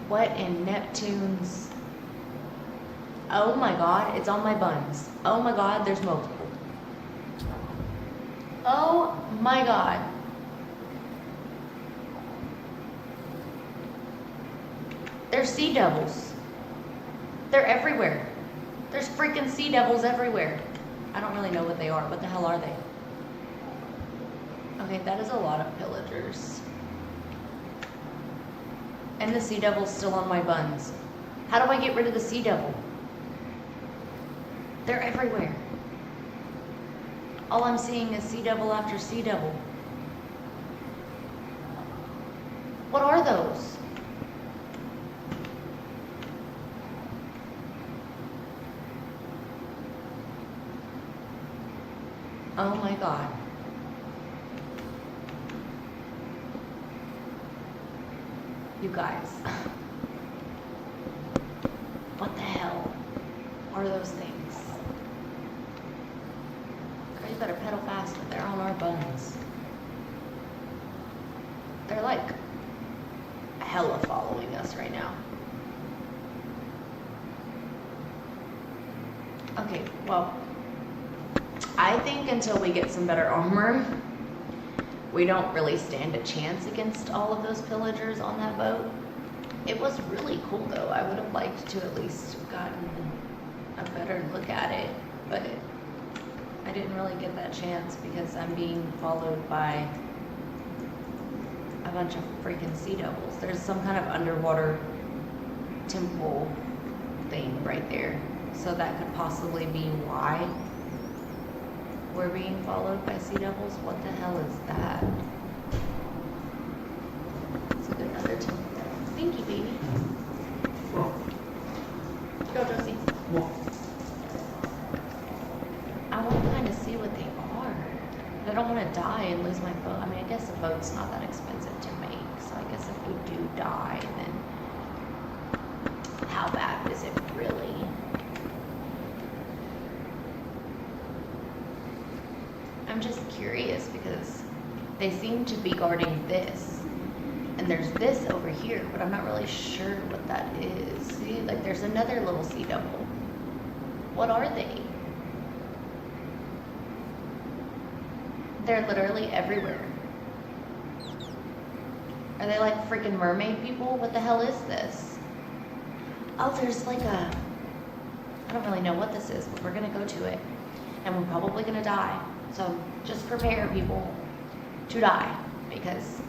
What in Neptune's, oh my god, it's on my buns. Oh my god, there's multiple. Oh my god. They're sea devils. They're everywhere. There's freaking sea devils everywhere. I don't really know what they are. What the hell are they? Okay, that is a lot of pillagers. And the sea devil's still on my buns. How do I get rid of the sea devil? They're everywhere. All I'm seeing is sea devil after sea devil. What are those? Oh my god. You guys. What the hell are those things? Girl, you better pedal faster. They're on our buns. They're like hella following us right now. Okay, well, I think until we get some better armor, we don't really stand a chance against all of those pillagers on that boat. It was really cool though. I would have liked to at least have gotten a better look at it, but I didn't really get that chance because I'm being followed by a bunch of freaking sea devils. There's some kind of underwater temple thing right there. So that could possibly be why we're being followed by sea devils. What the hell is that? It's like another there too. Thank you, baby. Go, Josie. I want to kind of see what they are. But I don't want to die and lose my boat. I mean, I guess a boat's not that expensive to make. So I guess if we do die, then how bad is it really? I'm just curious because they seem to be guarding this. And there's this over here, but I'm not really sure what that is. See, like there's another little sea devil. What are they? They're literally everywhere. Are they like freaking mermaid people? What the hell is this? Oh, there's like a, I don't really know what this is, but we're gonna go to it. And we're probably gonna die. So just prepare people to die because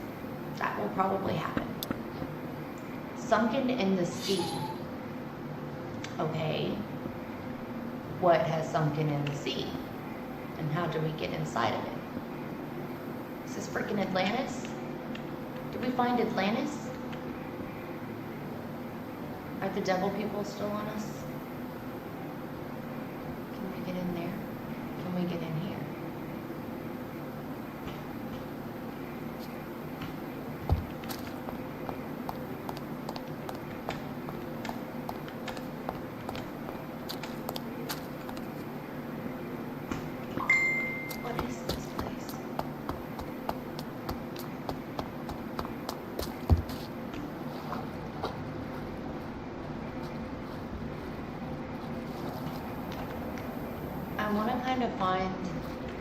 that will probably happen. Sunken in the sea. Okay. What has sunken in the sea? And how do we get inside of it? Is this freaking Atlantis? Did we find Atlantis? Are the devil people still on us? Can we get in there? Can we get in here? I want to kind of find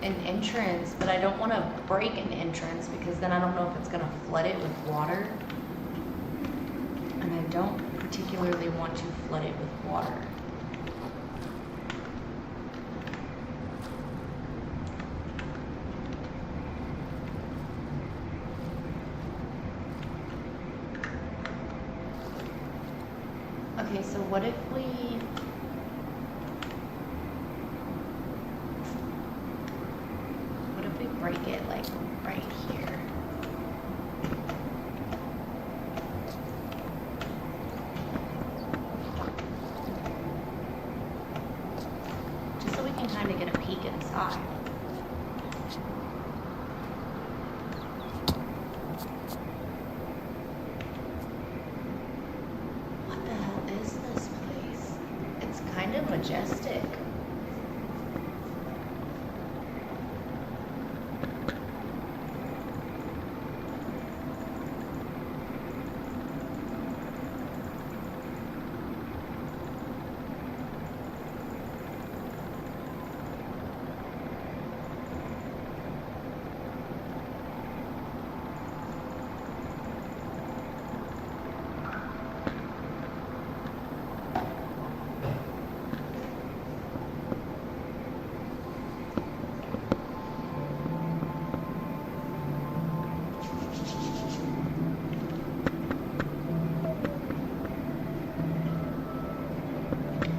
an entrance, but I don't want to break an entrance because then I don't know if it's going to flood it with water. And I don't particularly want to flood it with water. Okay, so what if we... break it like right here. Just so we can kind of get a peek inside. What the hell is this place? It's kind of majestic.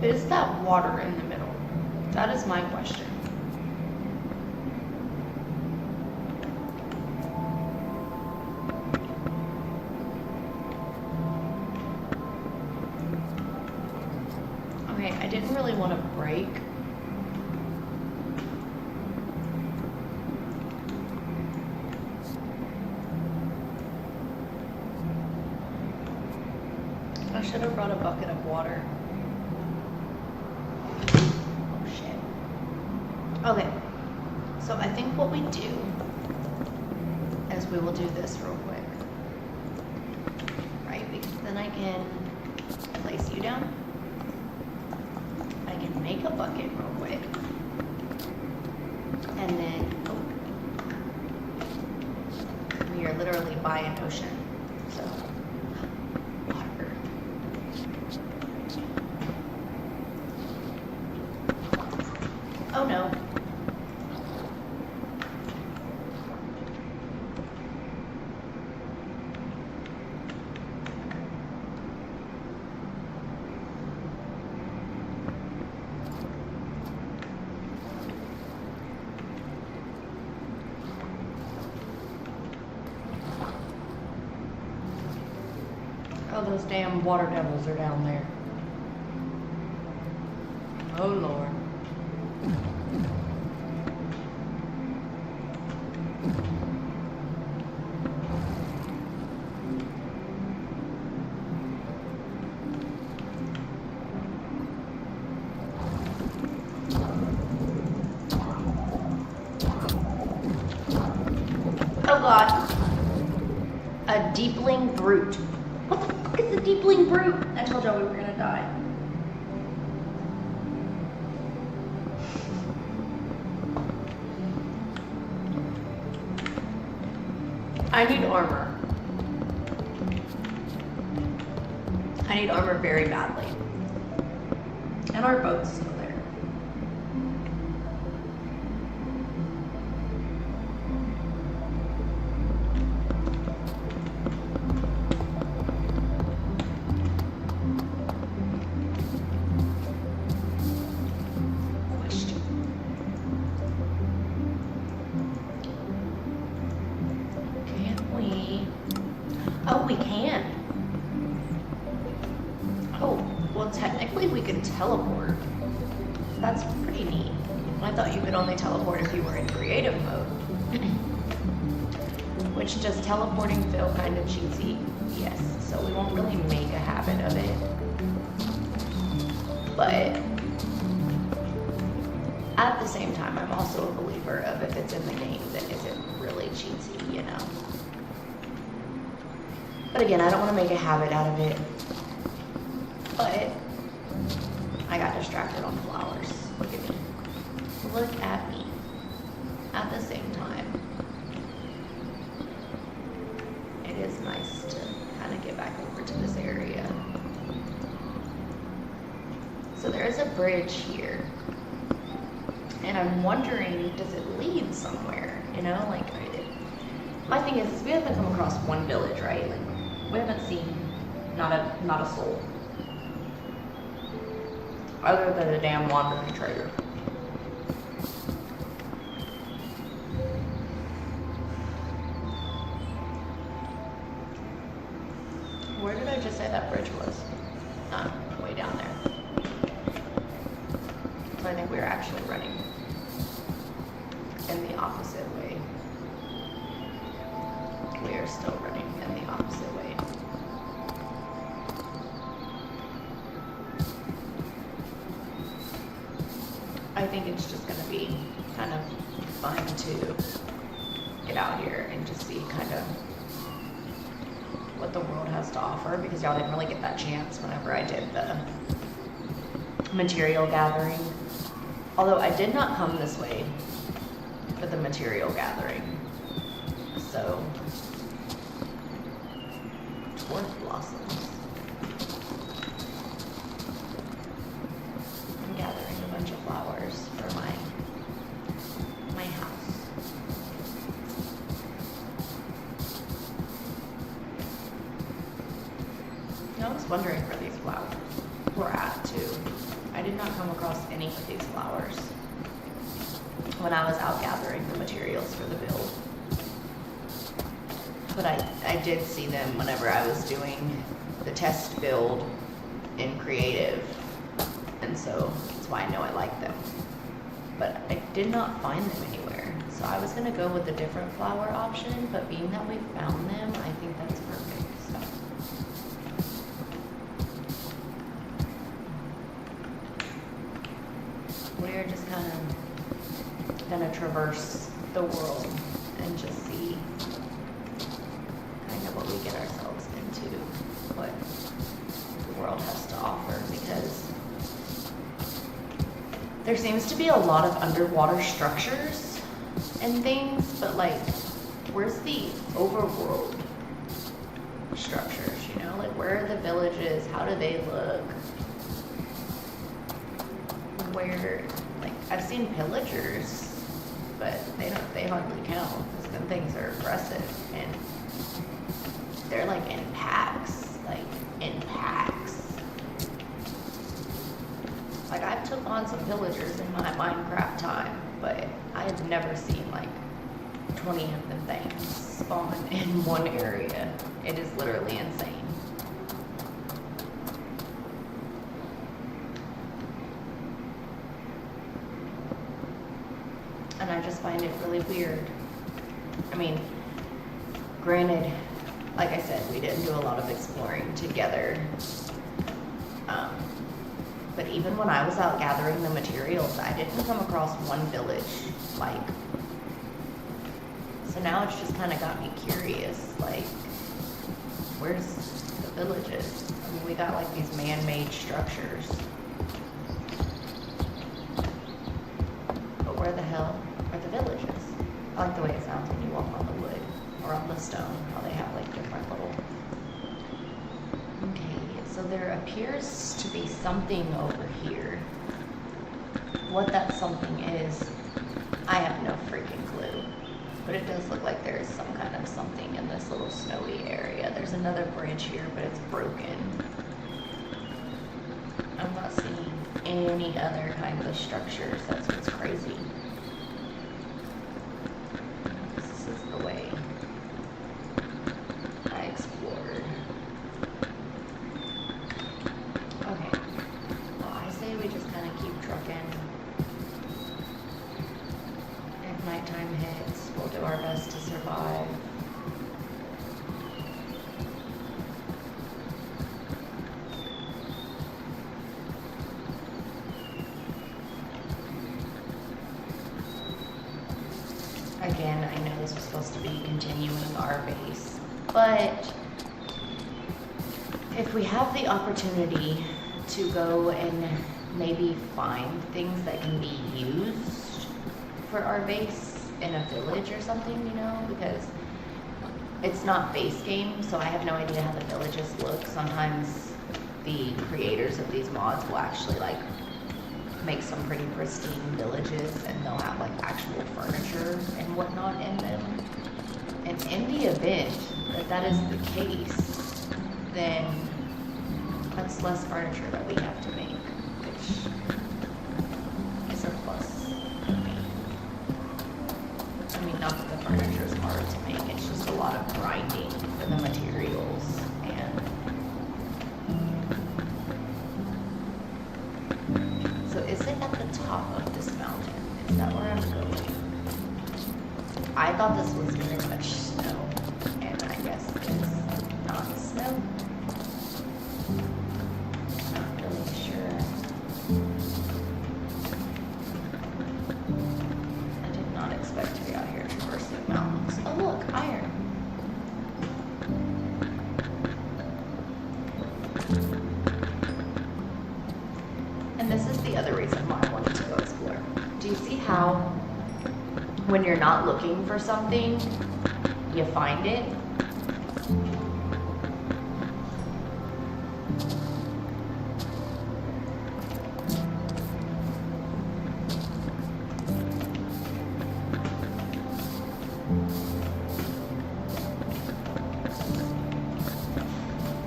Is that water in the middle? That is my question. Okay, I didn't really want to break. I should have brought a bucket of water. Okay, so I think what we do is we will do this real quick, right? Because then I can place you down. I can make a bucket real quick. And then, we are literally by an ocean, so water. Oh no. those damn water devils are down there. Oh Lord. Oh God. A deepling brute. What the fuck is a deepling brute? I told y'all we were gonna die. I need armor. I need armor very badly. And our boat's still there. Oh, we can. Oh, well, technically we can teleport. That's pretty neat. I thought you could only teleport if you were in creative mode. Which does teleporting feel kind of cheesy? Yes, so we won't really make a habit of it. But at the same time, I'm also a believer of if it's in the game, then is it really cheesy, you know? But again, I don't want to make a habit out of it. But I got distracted on flowers. Look at me. Look at me. At the same time, it is nice to kind of get back over to this area. So there is a bridge here. And I'm wondering, does it lead somewhere? You know, like, my thing is we haven't come across one village, right? Like, we haven't seen not a soul. Other than a damn wandering trader. Where did I just say that bridge was? Way down there. So I think we're actually running in the opposite way. We are still running in the opposite way. I think it's just going to be kind of fun to get out here and just see kind of what the world has to offer, because y'all didn't really get that chance whenever I did the material gathering. Although I did not come this way for the material gathering. So, dwarf blossoms. I'm gathering a bunch of flowers for my house. I was wondering where these flowers were at too. I did not come across any of these flowers when I was out gathering the materials for the build. But I did see them whenever I was doing the test build in creative. And so that's why I know I like them. But I did not find them anywhere. So I was gonna go with a different flower option, but being that we found them, I think that's perfect. So. We're just kind of gonna traverse the world and just see kind of what we get ourselves into, what the world has to offer, because there seems to be a lot of underwater structures and things, but like, where's the overworld structures, you know? Like, where are the villages? How do they look? Where, like, I've seen pillagers, but they hardly count, because them things are aggressive, and they're like in packs. Like, I've took on some pillagers in my Minecraft time, but I have never seen like 20 of them things spawn in one area. It is literally insane. just find it really weird. I mean, granted, like I said, we didn't do a lot of exploring together. But even when I was out gathering the materials, I didn't come across one village. Like, so now it's just kind of got me curious. Like, where's the villages? I mean, we got like these man-made structures. But where the hell are the villages? I like the way it sounds when you walk on the wood or on the stone, how they have like different little... Okay, so there appears to be something over here. What that something is, I have no freaking clue. But it does look like there is some kind of something in this little snowy area. There's another bridge here, but it's broken. I'm not seeing any other kinds of structures. That's what's crazy. This is the way I explored. Okay. Well, I say we just kind of keep trucking. If nighttime hits, we'll do our best to survive. Again, I know this was supposed to be continuing our base, but if we have the opportunity to go and maybe find things that can be used for our base in a village or something, you know, because it's not base game, so I have no idea how the villages look. Sometimes the creators of these mods will actually like make some pretty pristine villages, and they'll have like actual furniture and whatnot in them. And in the event that that is the case, then that's less furniture that we have to make, which is a plus for me. I mean, not that the furniture is hard to make, it's just a lot of grinding for the materials. And so is it at the top of this mountain? Is that where I'm going? I thought this was very much snow, and I guess it's not snow. Not really sure. I did not expect to be out here traversing mountains. Oh look, iron. And this is the other reason why I wanted to go explore. Do you see how when you're not looking for something, you find it?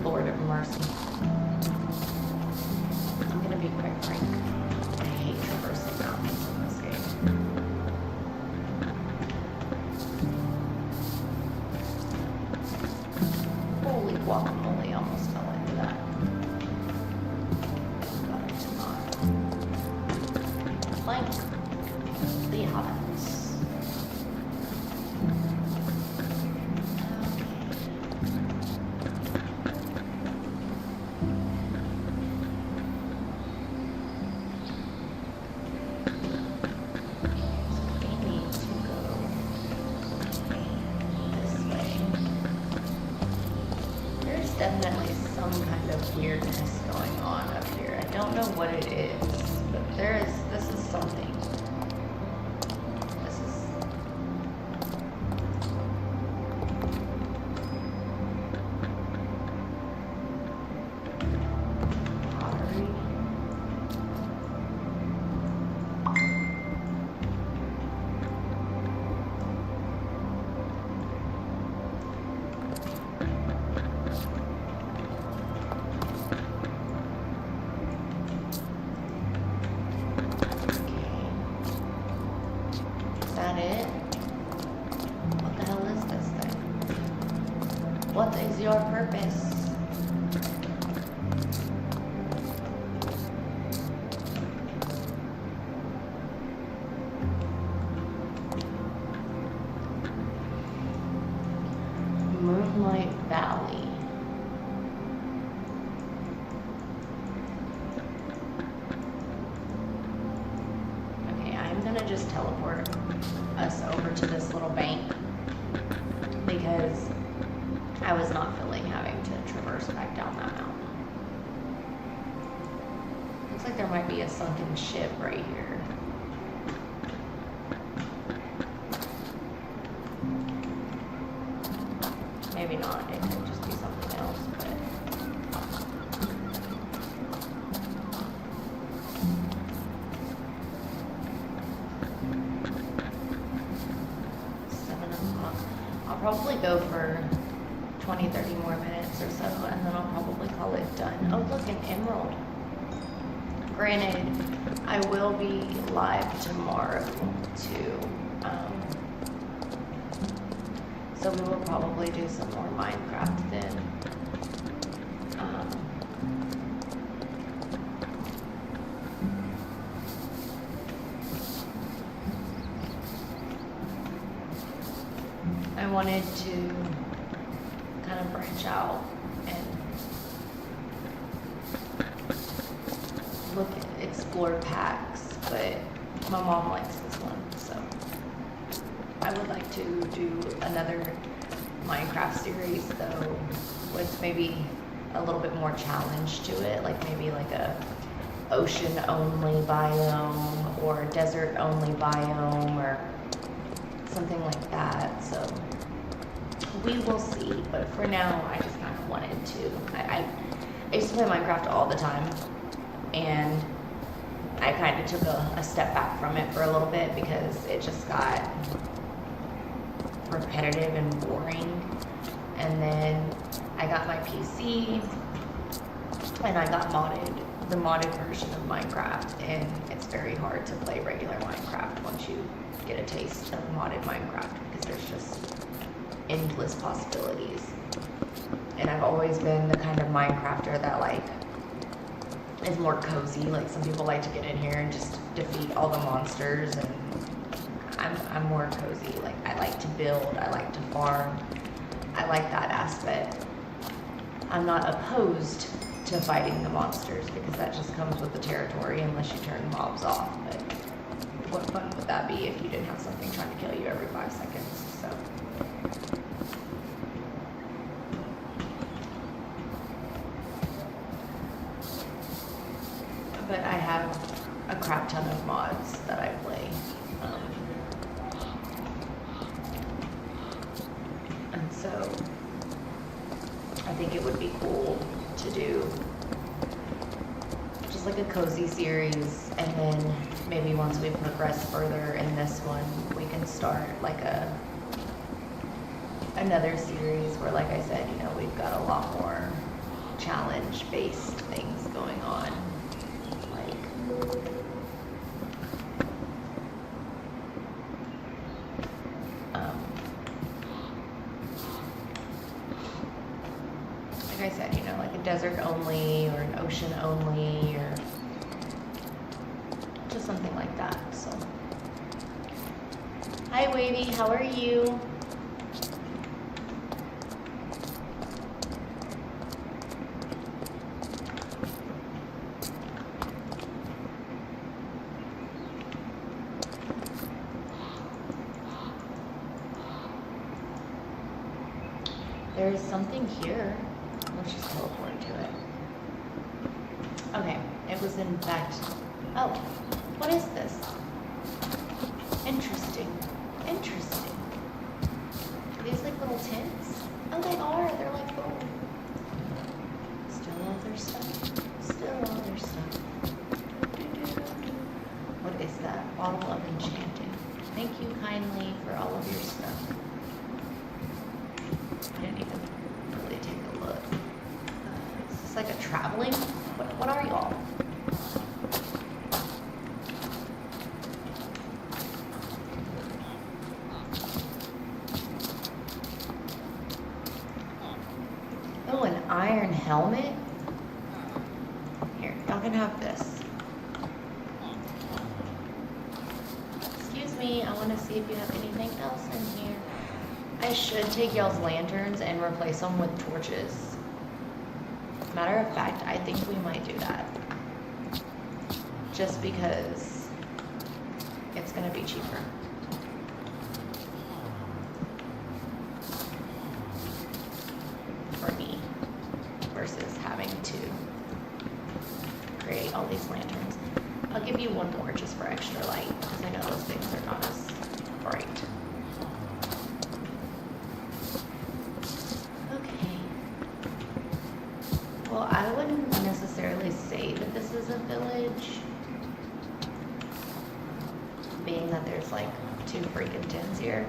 Lord of mercy. I'm gonna be quite frank. I hate traversing mountains in this game. Holy guacamole, almost fell into that. Glad I did not. Plank the hobbits. Definitely some kind of weirdness going on up here. I don't know what it is, but this is something. This is... pottery. It? What the hell is this thing? What is your purpose? bank because I was not feeling having to traverse back down that mountain. Looks like there might be a sunken ship right here. Maybe not, it could just be something else, but... I'll probably go for 20, 30 more minutes or so, and then I'll probably call it done. Oh, look, an emerald. Granted, I will be live tomorrow, too. So we will probably do some more Minecraft then. I wanted to kind of branch out and explore packs, but my mom likes this one, so I would like to do another Minecraft series though with maybe a little bit more challenge to it, like maybe like a ocean only biome or desert only biome or something like that. So we will see, but for now I just kind of wanted to, I used to play Minecraft all the time, and I kind of took a step back from it for a little bit because it just got repetitive and boring. And then I got my PC and I got the modded version of Minecraft, and it's very hard to play regular Minecraft once you get a taste of modded Minecraft because there's just endless possibilities. And I've always been the kind of Minecrafter that like is more cozy. Like some people like to get in here and just defeat all the monsters, and I'm more cozy. Like I like to build, I like to farm, I like that aspect. I'm not opposed to fighting the monsters because that just comes with the territory unless you turn mobs off. But what fun would that be if you didn't have something trying to kill you every 5 seconds? So. But I have a crap ton of mods that I play. And so I think it would be cool to do just like a cozy series, and then maybe once we progress further in this one, we can start like another series where, like I said, you know, we've got a lot more challenge-based things going on. Like I said, you know, like a desert only or an ocean only or just something like that. So, hi Wavy, how are you? There's something here. Let's just teleport to it. Okay, it was in fact... Oh, what is this? Interesting. Interesting. Are these like little tents? Oh, they are. They're like little... Still other stuff. Still other stuff. What is that? Bottle of enchanting. Thank you kindly for all of your stuff. I didn't even really take a look. Is this like a traveling? What are y'all? Oh, an iron helmet? Here, y'all can have this. Excuse me, I want to see if you have anything else in here. I should take y'all's lanterns and replace them with torches. Matter of fact, I think we might do that. Just because it's gonna be cheaper. I wouldn't necessarily say that this is a village, being that there's like 2 freaking tins here.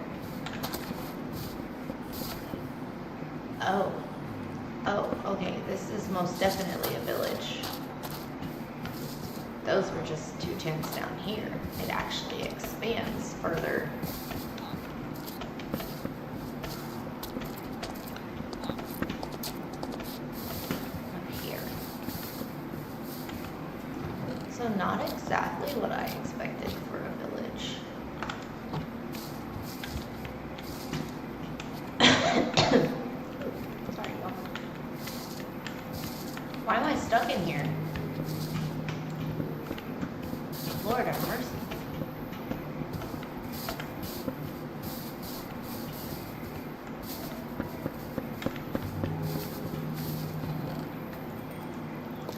Oh, okay, this is most definitely a village. Those were just 2 tins down here. It actually expands further. So not exactly what I expected for a village. Sorry, y'all. Why am I stuck in here? Lord have mercy.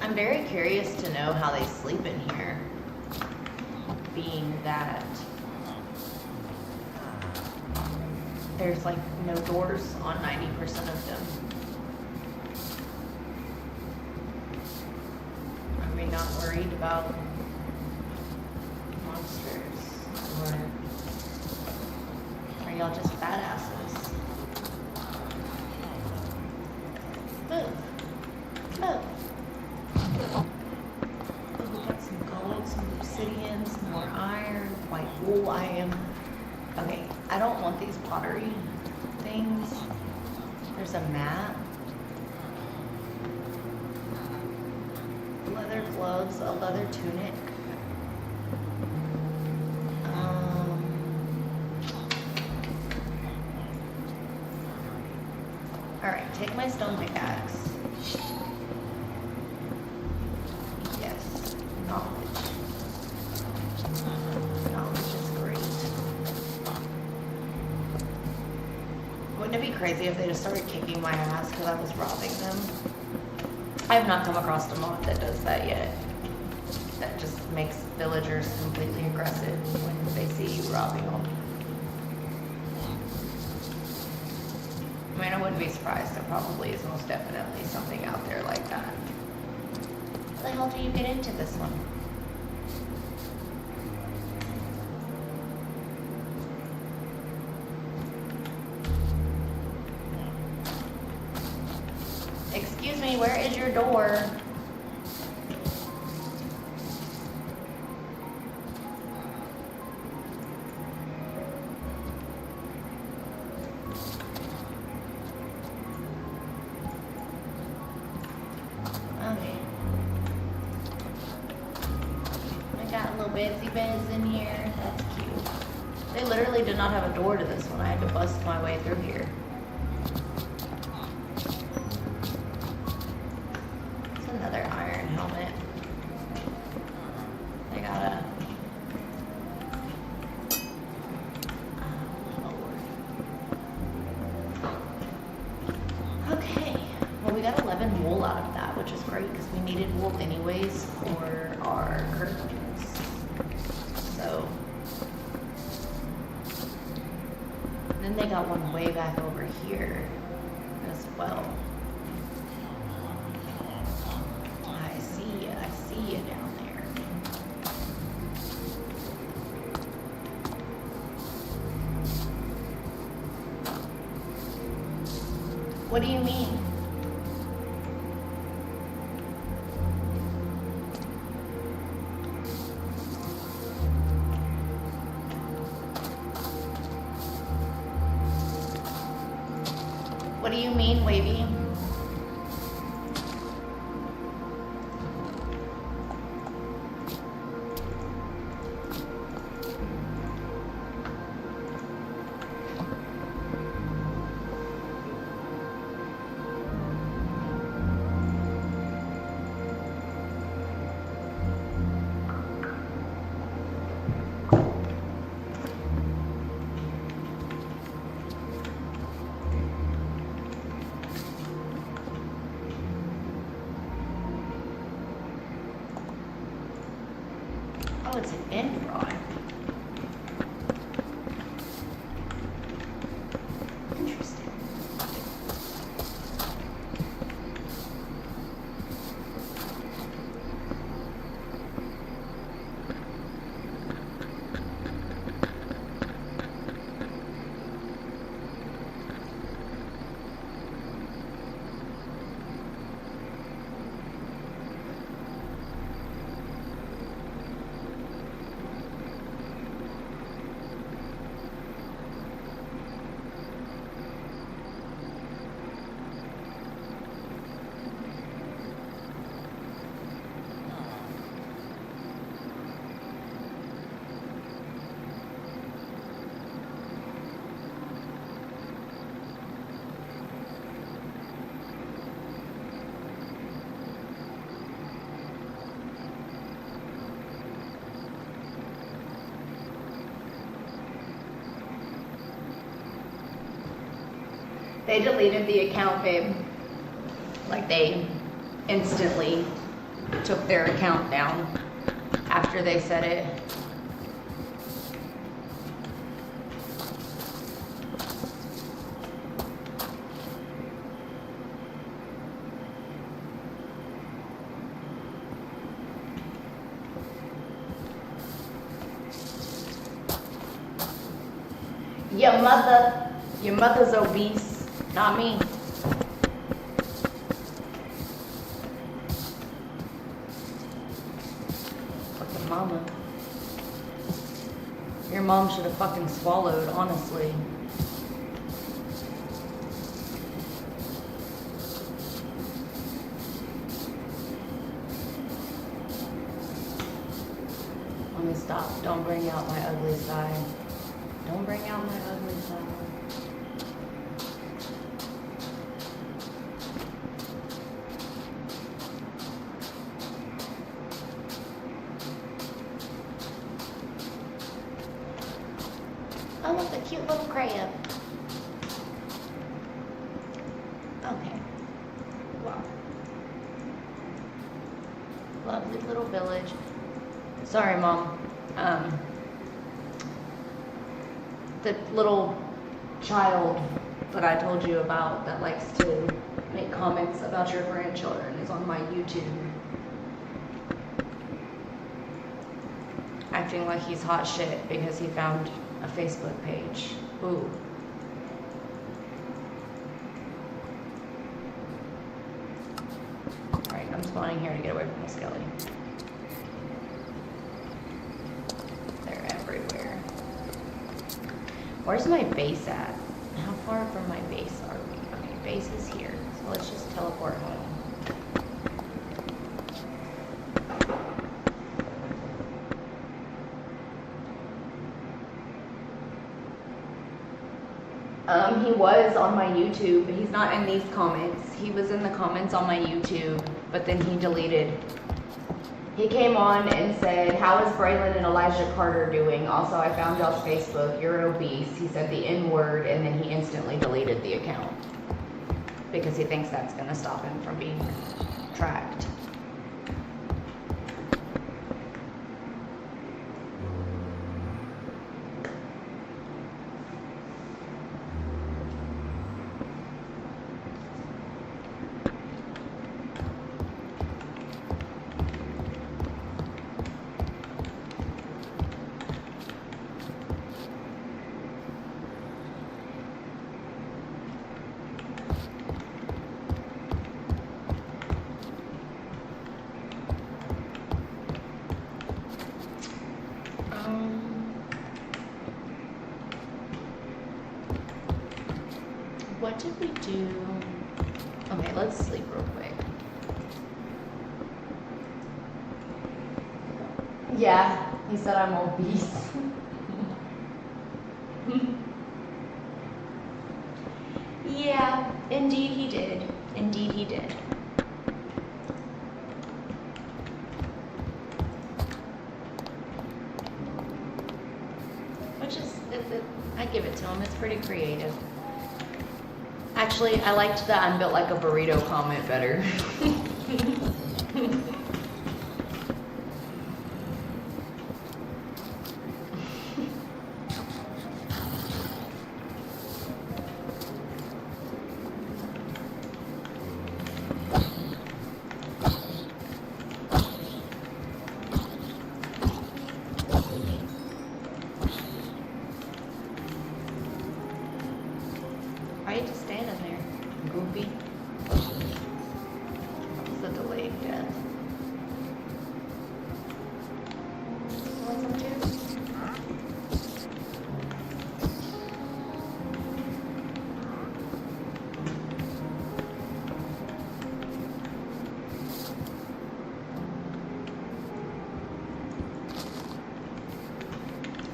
I'm very curious to know how they sleep in here, being that there's like no doors on 90% of them. Are we not worried about monsters? Or are y'all just badasses? Move. Move. Oh, we got some gold, some obsidian, some more iron, white wool. Okay, I don't want these pottery things. There's a map. Leather gloves, a leather tunic. Alright, take my stone pickaxe. Yes, knowledge. Knowledge is great. Wouldn't it be crazy if they just started kicking my ass because I was robbing them? I have not come across a mod that does that yet. That just makes villagers completely aggressive when they see you robbing them. I mean, I wouldn't be surprised. There probably is most definitely something out there like that. How the hell do you get into this one? Excuse me, where is your door? Okay. I got little bitsy beds in here. That's cute. They literally did not have a door to this one. I had to bust my way through here. It's another iron helmet. I got okay. Well, we got 11 wool out of that, which is great because we needed wool anyways for our curtains. So, then they got one way back over here as well. I see you down there. What do you mean? What do you mean, Wavy? Oh, it's an end rod. Interesting. They deleted the account, babe. Like, they instantly took their account down after they said it. Your mother's obese, not me. Fucking mama. Your mom should have fucking swallowed, honestly. Let me stop. Don't bring out my ugly side. Don't bring out my ugly side. Oh, look, a cute little crab. Okay. Wow. Lovely little village. Sorry, Mom. The little child that I told you about that likes to make comments about your grandchildren is on my YouTube. Acting like he's hot shit because he found a Facebook page. Ooh. Alright, I'm spawning here to get away from the skelly. They're everywhere. Where's my base at? How far from my base are we? Okay, base is here. So let's just teleport home. He was on my YouTube, but he's not in these comments. He was in the comments on my YouTube, but then he deleted. He came on and said, "How is Braylon and Elijah Carter doing? Also, I found y'all's Facebook. You're obese." He said the N word, and then he instantly deleted the account because he thinks that's going to stop him from being tracked. What did we do? Okay, let's sleep real quick. Yeah, he said I'm obese. Yeah, indeed he did. Indeed he did. Which is, I give it to him. It's pretty creative. Actually, I liked the "I'm built like a burrito" comment better. Why are you just standing there, goofy? It's a delayed death. Want some juice?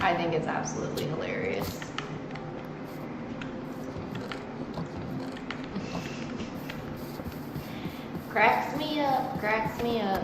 I think it's absolutely hilarious. Cracks me up, cracks me up.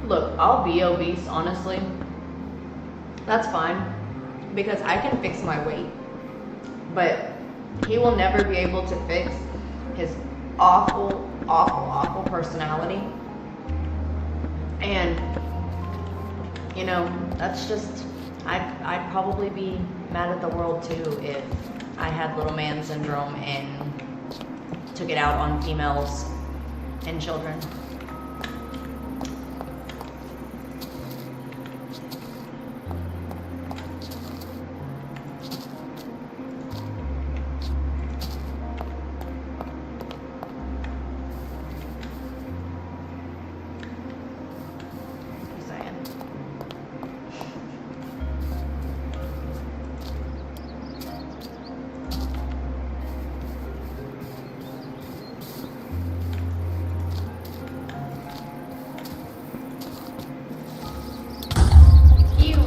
Look, I'll be obese, honestly. That's fine, because I can fix my weight. But he will never be able to fix his awful, awful, awful personality. And, you know, that's just, I'd probably be mad at the world too if I had little man syndrome and took it out on females and children.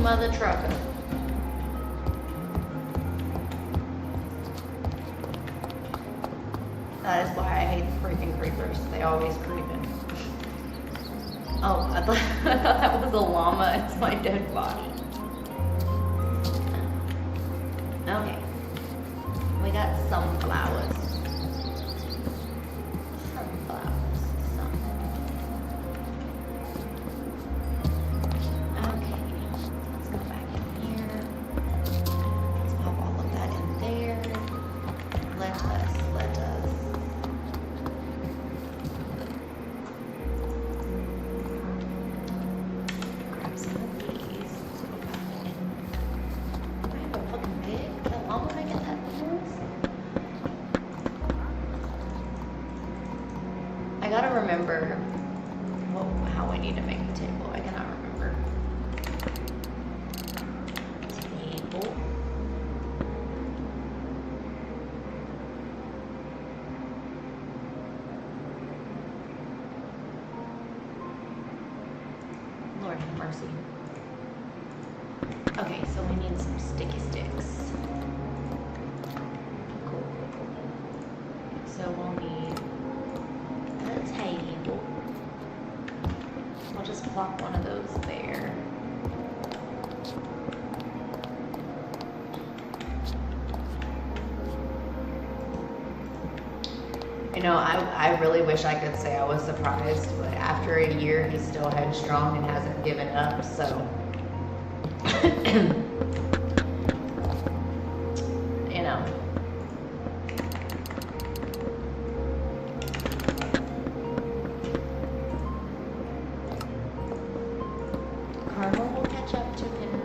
Mother trucker. That is why I hate the freaking creepers. They always creeping. Oh, I thought that was a llama. It's my dead body. Okay. We got sunflowers. I gotta remember how I need to make the table. I cannot remember. Table. Lord have mercy. Okay, so we need some sticky sticks. Cool. So we'll need a table. I'll just plop one of those there. You know, I really wish I could say I was surprised, but after a year, he's still headstrong and hasn't given up, so. You know. Karma will catch up to him.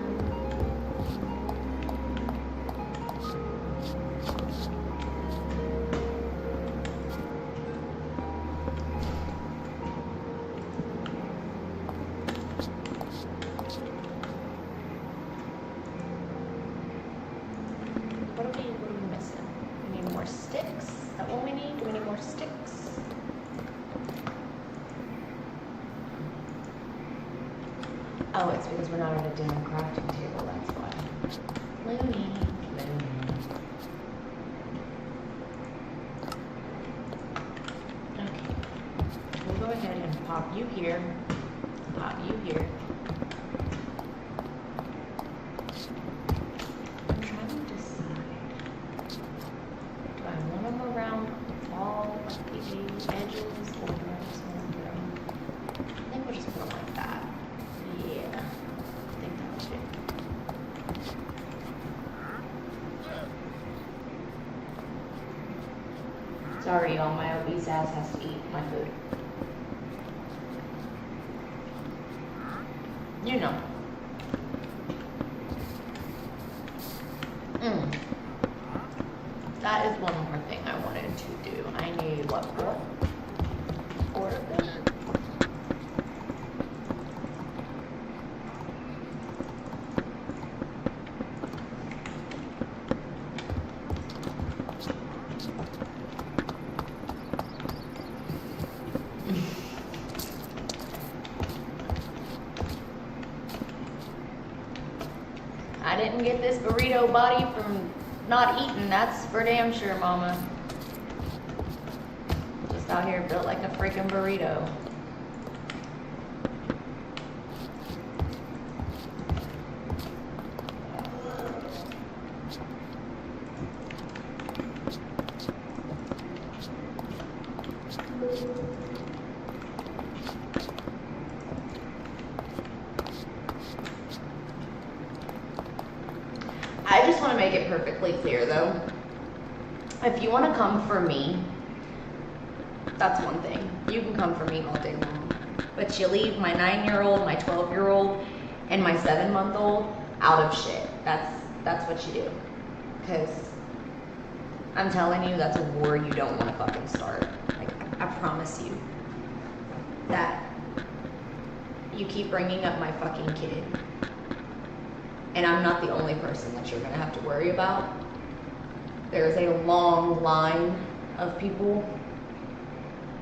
What are we missing? We need more sticks. Is that what we need? Do we need more sticks? Oh, it's because we're not at a damn crafting table, that's why. Loony. Okay. We'll go ahead and pop you here. Pop you here. I'm trying to decide. Do I want them around all the edges or do I just want them? I think we'll just put them like that. Yeah, I think that's it. Sorry, y'all, my obese ass has to eat my food. You know. That is one more thing I wanted to do. I need what? 4 of them. I didn't get this burrito body from not eating, that's for damn sure, mama. Just out here built like a freaking burrito. make it perfectly clear though. If you want to come for me, that's one thing. You can come for me all day long. But you leave my 9-year-old, my 12-year-old, and my 7-month-old out of shit. That's what you do. Because I'm telling you, that's a war you don't want to fucking start. Like, I promise you that you keep bringing up my fucking kid. And I'm not the only person that you're going to have to worry about. There's a long line of people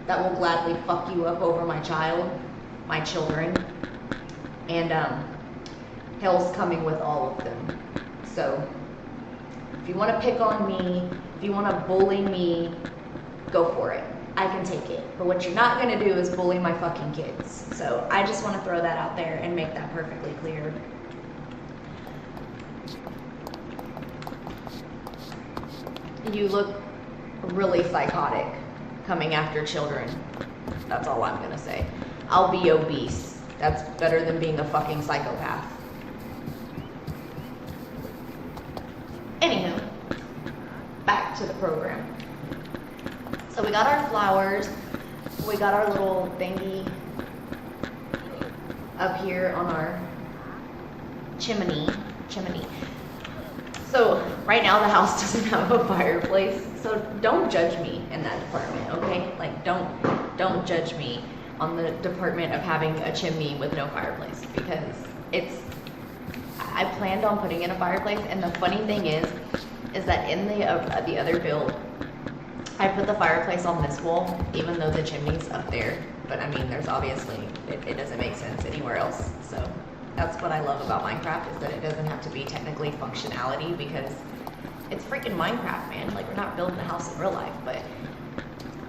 that will gladly fuck you up over my child, my children, and hell's coming with all of them. So if you want to pick on me, if you want to bully me, go for it. I can take it. But what you're not going to do is bully my fucking kids. So I just want to throw that out there and make that perfectly clear. You look really psychotic coming after children. That's all I'm gonna say. I'll be obese. That's better than being a fucking psychopath. Anywho, back to the program. So we got our flowers. We got our little thingy up here on our chimney. So right now the house doesn't have a fireplace, so don't judge me in that department, okay? Like don't judge me on the department of having a chimney with no fireplace, because I planned on putting in a fireplace, and the funny thing is that in the other build, I put the fireplace on this wall, even though the chimney's up there. But I mean, there's obviously, it doesn't make sense anywhere else, so. That's what I love about Minecraft, is that it doesn't have to be technically functionality, because it's freaking Minecraft, man. Like, we're not building a house in real life, but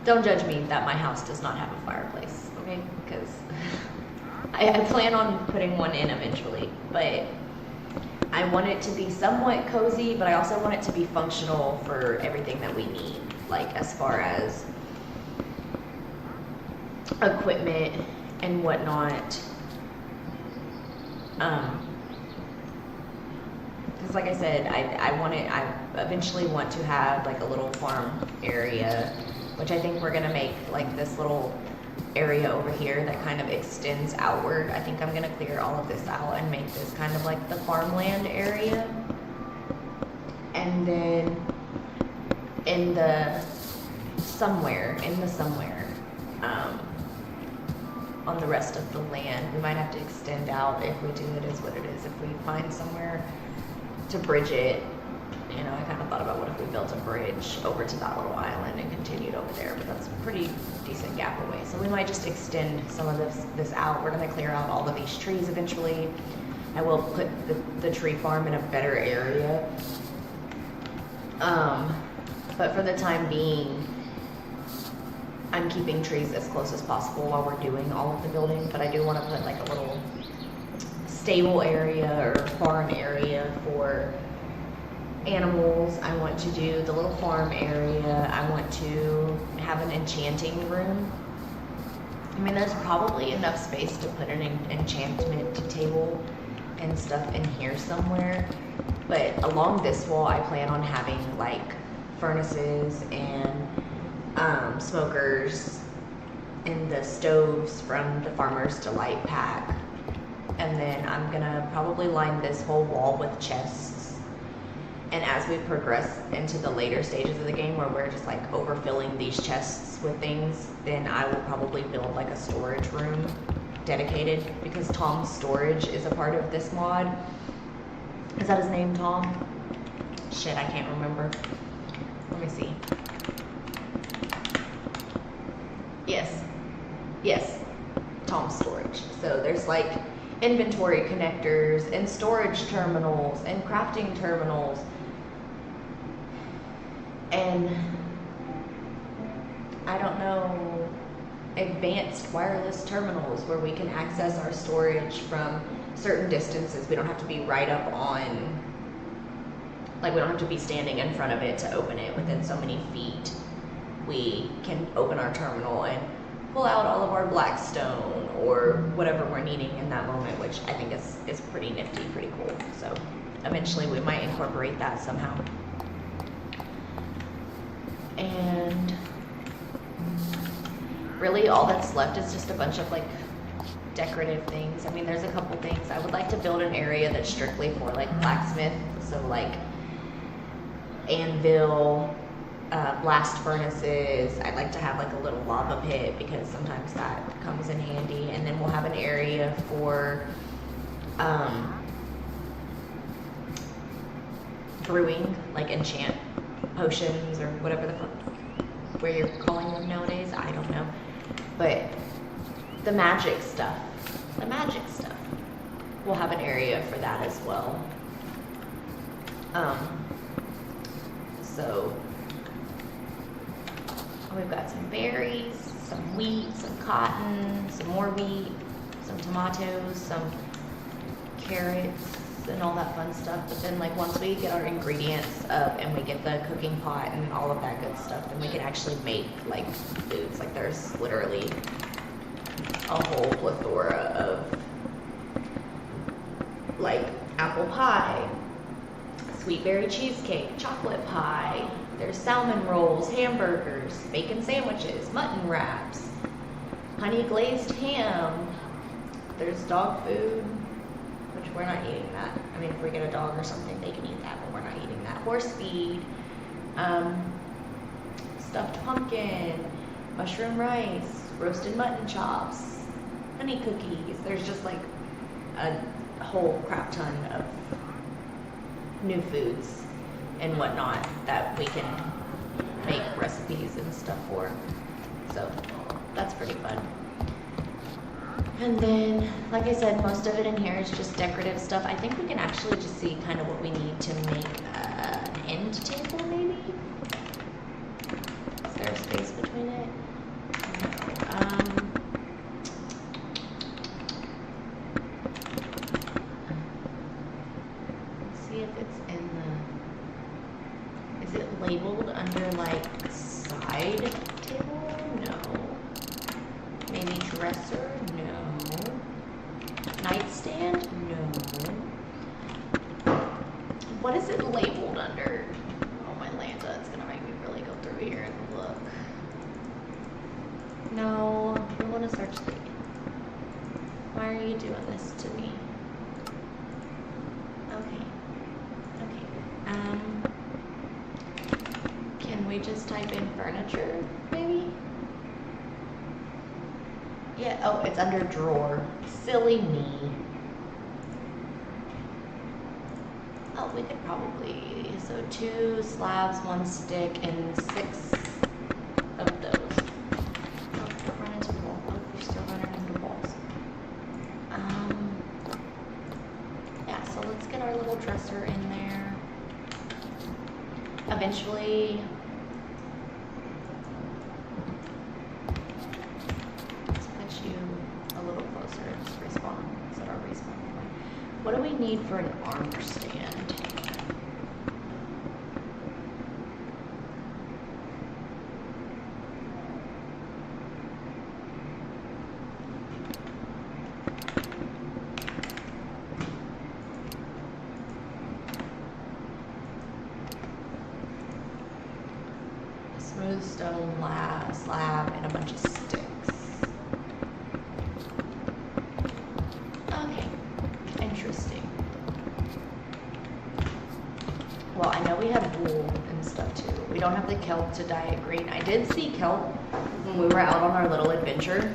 don't judge me that my house does not have a fireplace, okay? Because I plan on putting one in eventually, but I want it to be somewhat cozy, but I also want it to be functional for everything that we need, like as far as equipment and whatnot. Because like I said, I eventually want to have like a little farm area, which I think we're gonna make like this little area over here that kind of extends outward. I think I'm gonna clear all of this out and make this kind of like the farmland area. And then in the somewhere, on the rest of the land, we might have to extend out. If we do, it is what it is. If we find somewhere to bridge it, you know, I kind of thought about what if we built a bridge over to that little island and continued over there, but that's a pretty decent gap away. So we might just extend some of this out. We're gonna clear out all of these trees eventually. I will put the tree farm in a better area. But for the time being, I'm keeping trees as close as possible while we're doing all of the building, but I do want to put like a little stable area or farm area for animals. I want to do the little farm area. I want to have an enchanting room. I mean, there's probably enough space to put an enchantment table and stuff in here somewhere, but along this wall I plan on having like furnaces and smokers and the stoves from the Farmer's Delight pack. And then I'm gonna probably line this whole wall with chests. And as we progress into the later stages of the game where we're just like overfilling these chests with things, then I will probably build like a storage room dedicated, because Tom's storage is a part of this mod. Is that his name, Tom? Shit, I can't remember. Let me see. Yes, Tom's storage. So there's like inventory connectors and storage terminals and crafting terminals and I don't know, advanced wireless terminals where we can access our storage from certain distances. We don't have to be right up on, like we don't have to be standing in front of it to open it within so many feet. We can open our terminal and pull out all of our blackstone or whatever we're needing in that moment, which I think is pretty nifty, pretty cool. So eventually we might incorporate that somehow. And really all that's left is just a bunch of like decorative things. I mean, there's a couple things. I would like to build an area that's strictly for like blacksmith, so like anvil, blast furnaces. I'd like to have like a little lava pit because sometimes that comes in handy. And then we'll have an area for brewing, like enchant potions or whatever the fuck where you're calling them nowadays. I don't know. But the magic stuff, we'll have an area for that as well. So we've got some berries, some wheat, some cotton, some more wheat, some tomatoes, some carrots, and all that fun stuff. But then like once we get our ingredients up and we get the cooking pot and all of that good stuff, then we can actually make like foods. Like there's literally a whole plethora of like apple pie, sweet berry cheesecake, chocolate pie, there's salmon rolls, hamburgers, bacon sandwiches, mutton wraps, honey glazed ham, there's dog food, which we're not eating that. I mean, if we get a dog or something, they can eat that, but we're not eating that. Horse feed, stuffed pumpkin, mushroom rice, roasted mutton chops, honey cookies. There's just like a whole crap ton of new foods and whatnot that we can make recipes and stuff for. So that's pretty fun. And then, like I said, most of it in here is just decorative stuff. I think we can actually just see kind of what we need to make an end table, maybe? Is there a space between it? No. Let's see if it's in the... Is it labeled under, like, side table? No. Maybe dresser? No. Nightstand? No. What is it labeled under? Oh my Lanta, it's gonna make me really go through here and look. No, we want to search the... Why are you doing this to me? Okay. Can we just type in furniture, maybe? Yeah, oh, it's under drawer. Silly me. Oh, we could probably, so 2 slabs, 1 stick, and 6 of those. Oh, don't run into the wall. Oh, you're still running into walls. Yeah, so let's get our little dresser in there. Eventually, what do we need for an armor stand? A smooth stone slab and a bunch of sticks. Interesting. Well, I know we have wool and stuff too. We don't have the kelp to dye it green. I did see kelp when we were out on our little adventure.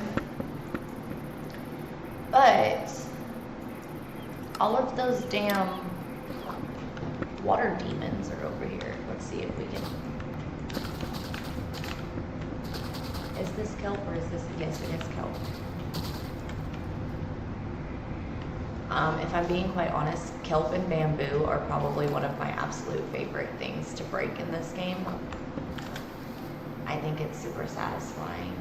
But all of those damn water demons are over here. Let's see if we can... Is this kelp or is this... Yes, it is kelp. If I'm being quite honest, kelp and bamboo are probably one of my absolute favorite things to break in this game. I think it's super satisfying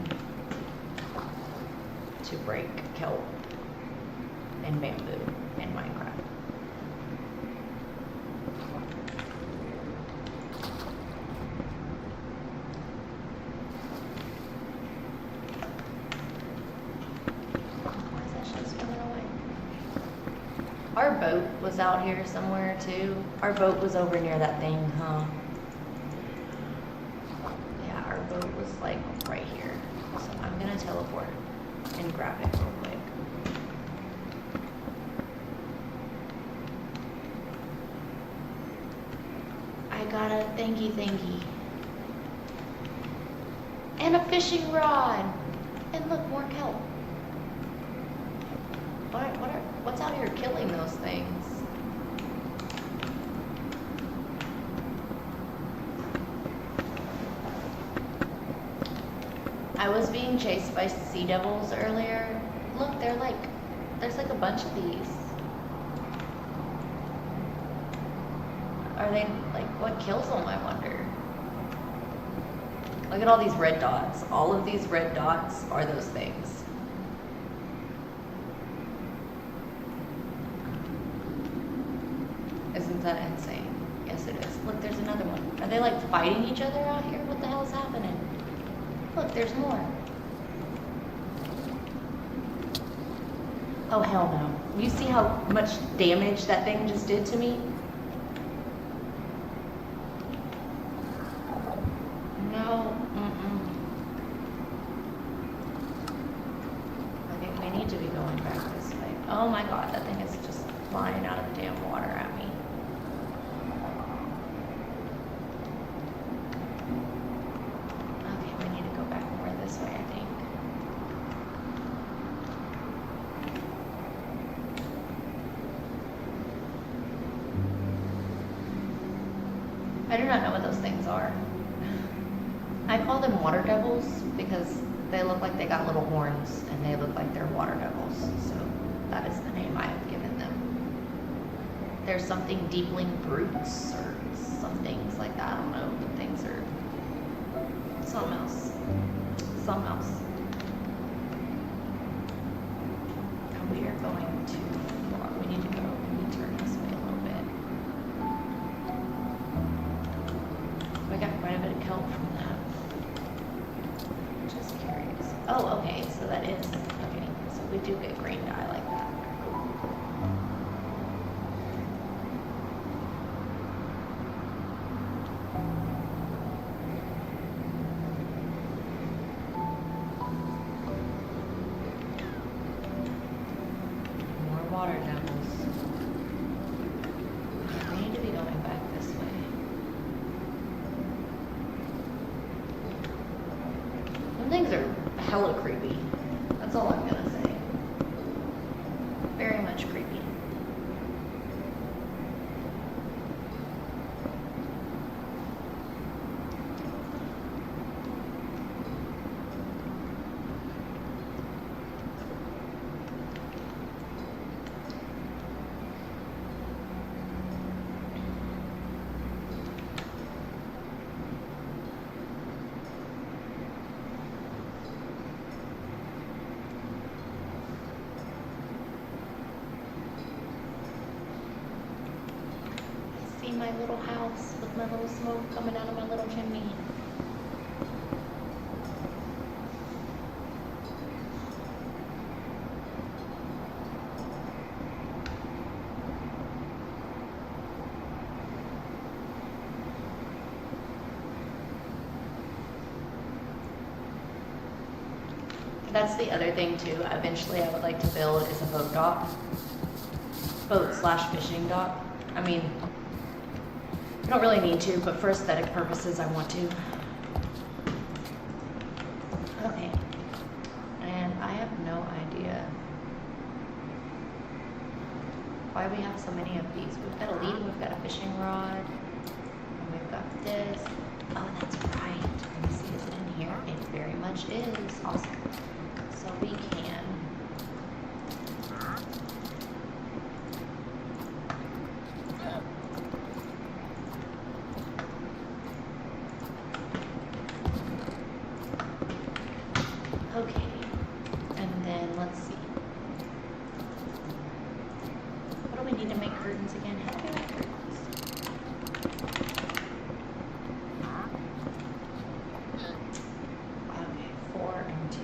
to break kelp and bamboo in Minecraft. Our boat was out here somewhere too. Our boat was over near that thing, huh? Yeah, our boat was like right here. So I'm gonna teleport and grab it real quick. I got a thingy. And a fishing rod. And look, more kelp. What's out here killing those things? I was being chased by sea devils earlier. Look, there's like a bunch of these. Are they, like, what kills them, I wonder? Look at all these red dots. All of these red dots are those things. Isn't that insane? Yes, it is. Look, there's another one. Are they like fighting each other out here? What the hell is happening? Look, there's more. Oh, hell no. You see how much damage that thing just did to me? No. I think we need to be going back this way. Oh my god, that thing is just flying out of the damn water at me. Okay, we need to go back more this way, I think. I do not know what those things are. I call them water devils because they look like they got little horns and they look like they're water devils. So that is the name I have given them. There's something deepling brutes or some things like that. I don't know. The things are something else. Something else. And we are going too far. We need to go. We need to turn this way a little bit. We got quite a bit of kelp from that. Just curious. Oh, okay. So that is okay. So we do get green dye like that. Water devils. We need to be going back this way. Some things are hella creepy. That's all I'm gonna say. Very much creepy. My little house with my little smoke coming out of my little chimney. That's the other thing too. Eventually I would like to build is a boat dock. Boat/fishing dock. I mean, I don't really need to, but for aesthetic purposes, I want to. Okay. And I have no idea why we have so many of these. We've got a lead, we've got a fishing rod, and we've got this. Oh, that's right. Let me see, is it in here? It very much is. Awesome. So we can. Okay, and then let's see. What do we need to make curtains again? How do we make curtains? Okay, 4 and 2.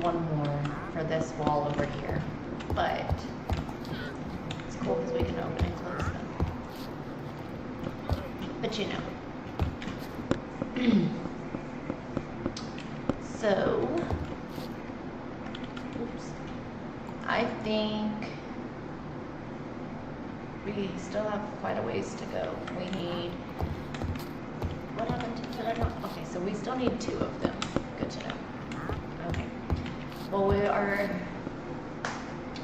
one more for this wall over here, but it's cool because we can open and close them. But you know. So, oops, I think we still have quite a ways to go. We need, what happened to, did I not? Okay, so we still need 2 of them. Good to know. Okay. Well,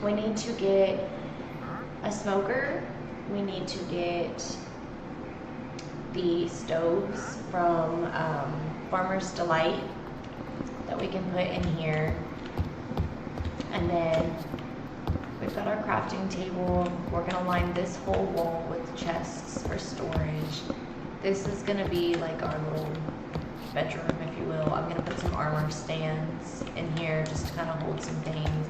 we need to get a smoker. We need to get the stoves from Farmer's Delight that we can put in here. And then we've got our crafting table. We're gonna line this whole wall with chests for storage. This is gonna be like our little bedroom, if you will. I'm gonna put some armor stands in here just to kind of hold some things.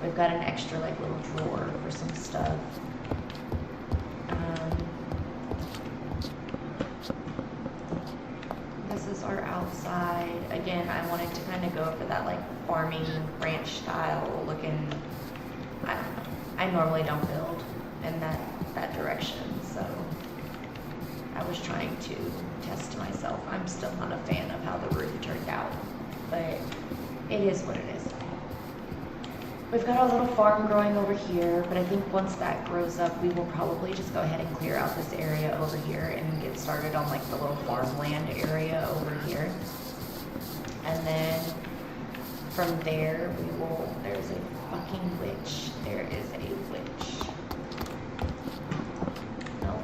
We've got an extra like little drawer for some stuff. This is our outside. Again, I wanted to kind of go for that like farming ranch style looking. I don't know. I normally don't build in that direction, so I was trying to test myself. I'm still not a fan of how the roof turned out, but it is what it is. We've got our little farm growing over here, but I think once that grows up, we will probably just go ahead and clear out this area over here and get started on like the little farmland area over here. And then from there, we will, there's a fucking witch. There is a witch. Nope,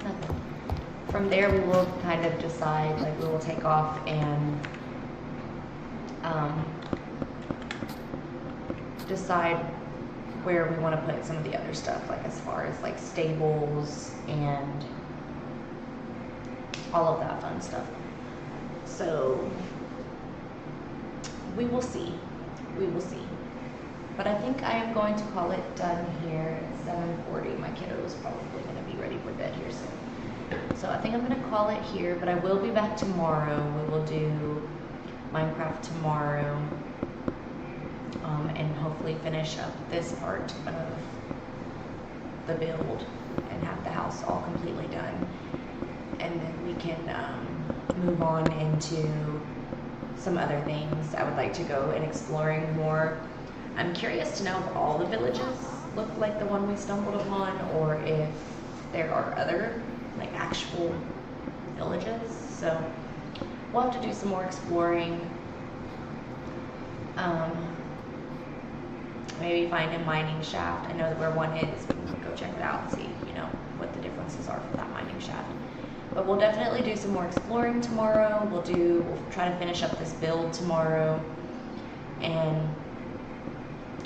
nothing. From there, we will kind of decide, like we will take off and decide where we want to put some of the other stuff, like as far as like stables and all of that fun stuff. So we will see. We will see. But I think I am going to call it done here at 7:40. My kiddo is probably going to be ready for bed here soon. So I think I'm going to call it here, but I will be back tomorrow. We will do Minecraft tomorrow. And hopefully finish up this part of the build and have the house all completely done. And then we can move on into some other things. I would like to go in exploring more. I'm curious to know if all the villages look like the one we stumbled upon, or if there are other like actual villages. So we'll have to do some more exploring. Maybe find a mining shaft. I know where one is. We can go check it out and see, you know, what the differences are for that mining shaft. But we'll definitely do some more exploring tomorrow. We'll try to finish up this build tomorrow. And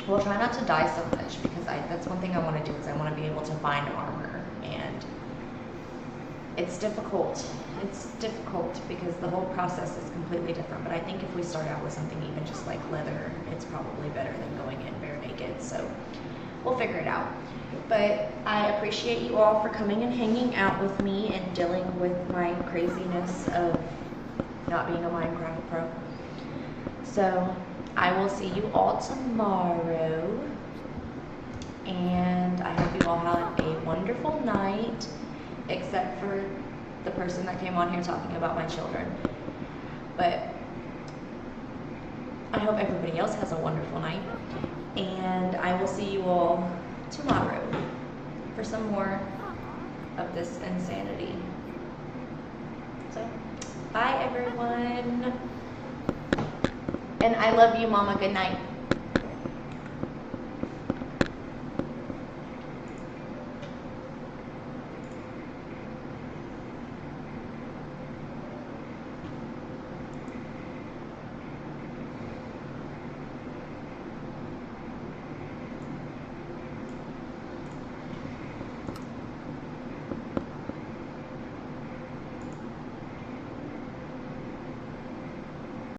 we'll try not to die so much, because that's one thing I want to do, is I want to be able to find armor. And it's difficult. It's difficult because the whole process is completely different. But I think if we start out with something even just like leather, it's probably better than going in bare naked. So we'll figure it out. But I appreciate you all for coming and hanging out with me and dealing with my craziness of not being a Minecraft pro. So I will see you all tomorrow. And I hope you all have a wonderful night, except for the person that came on here talking about my children. But I hope everybody else has a wonderful night. And I will see you all tomorrow for some more of this insanity. So, bye everyone. And I love you, Mama. Good night.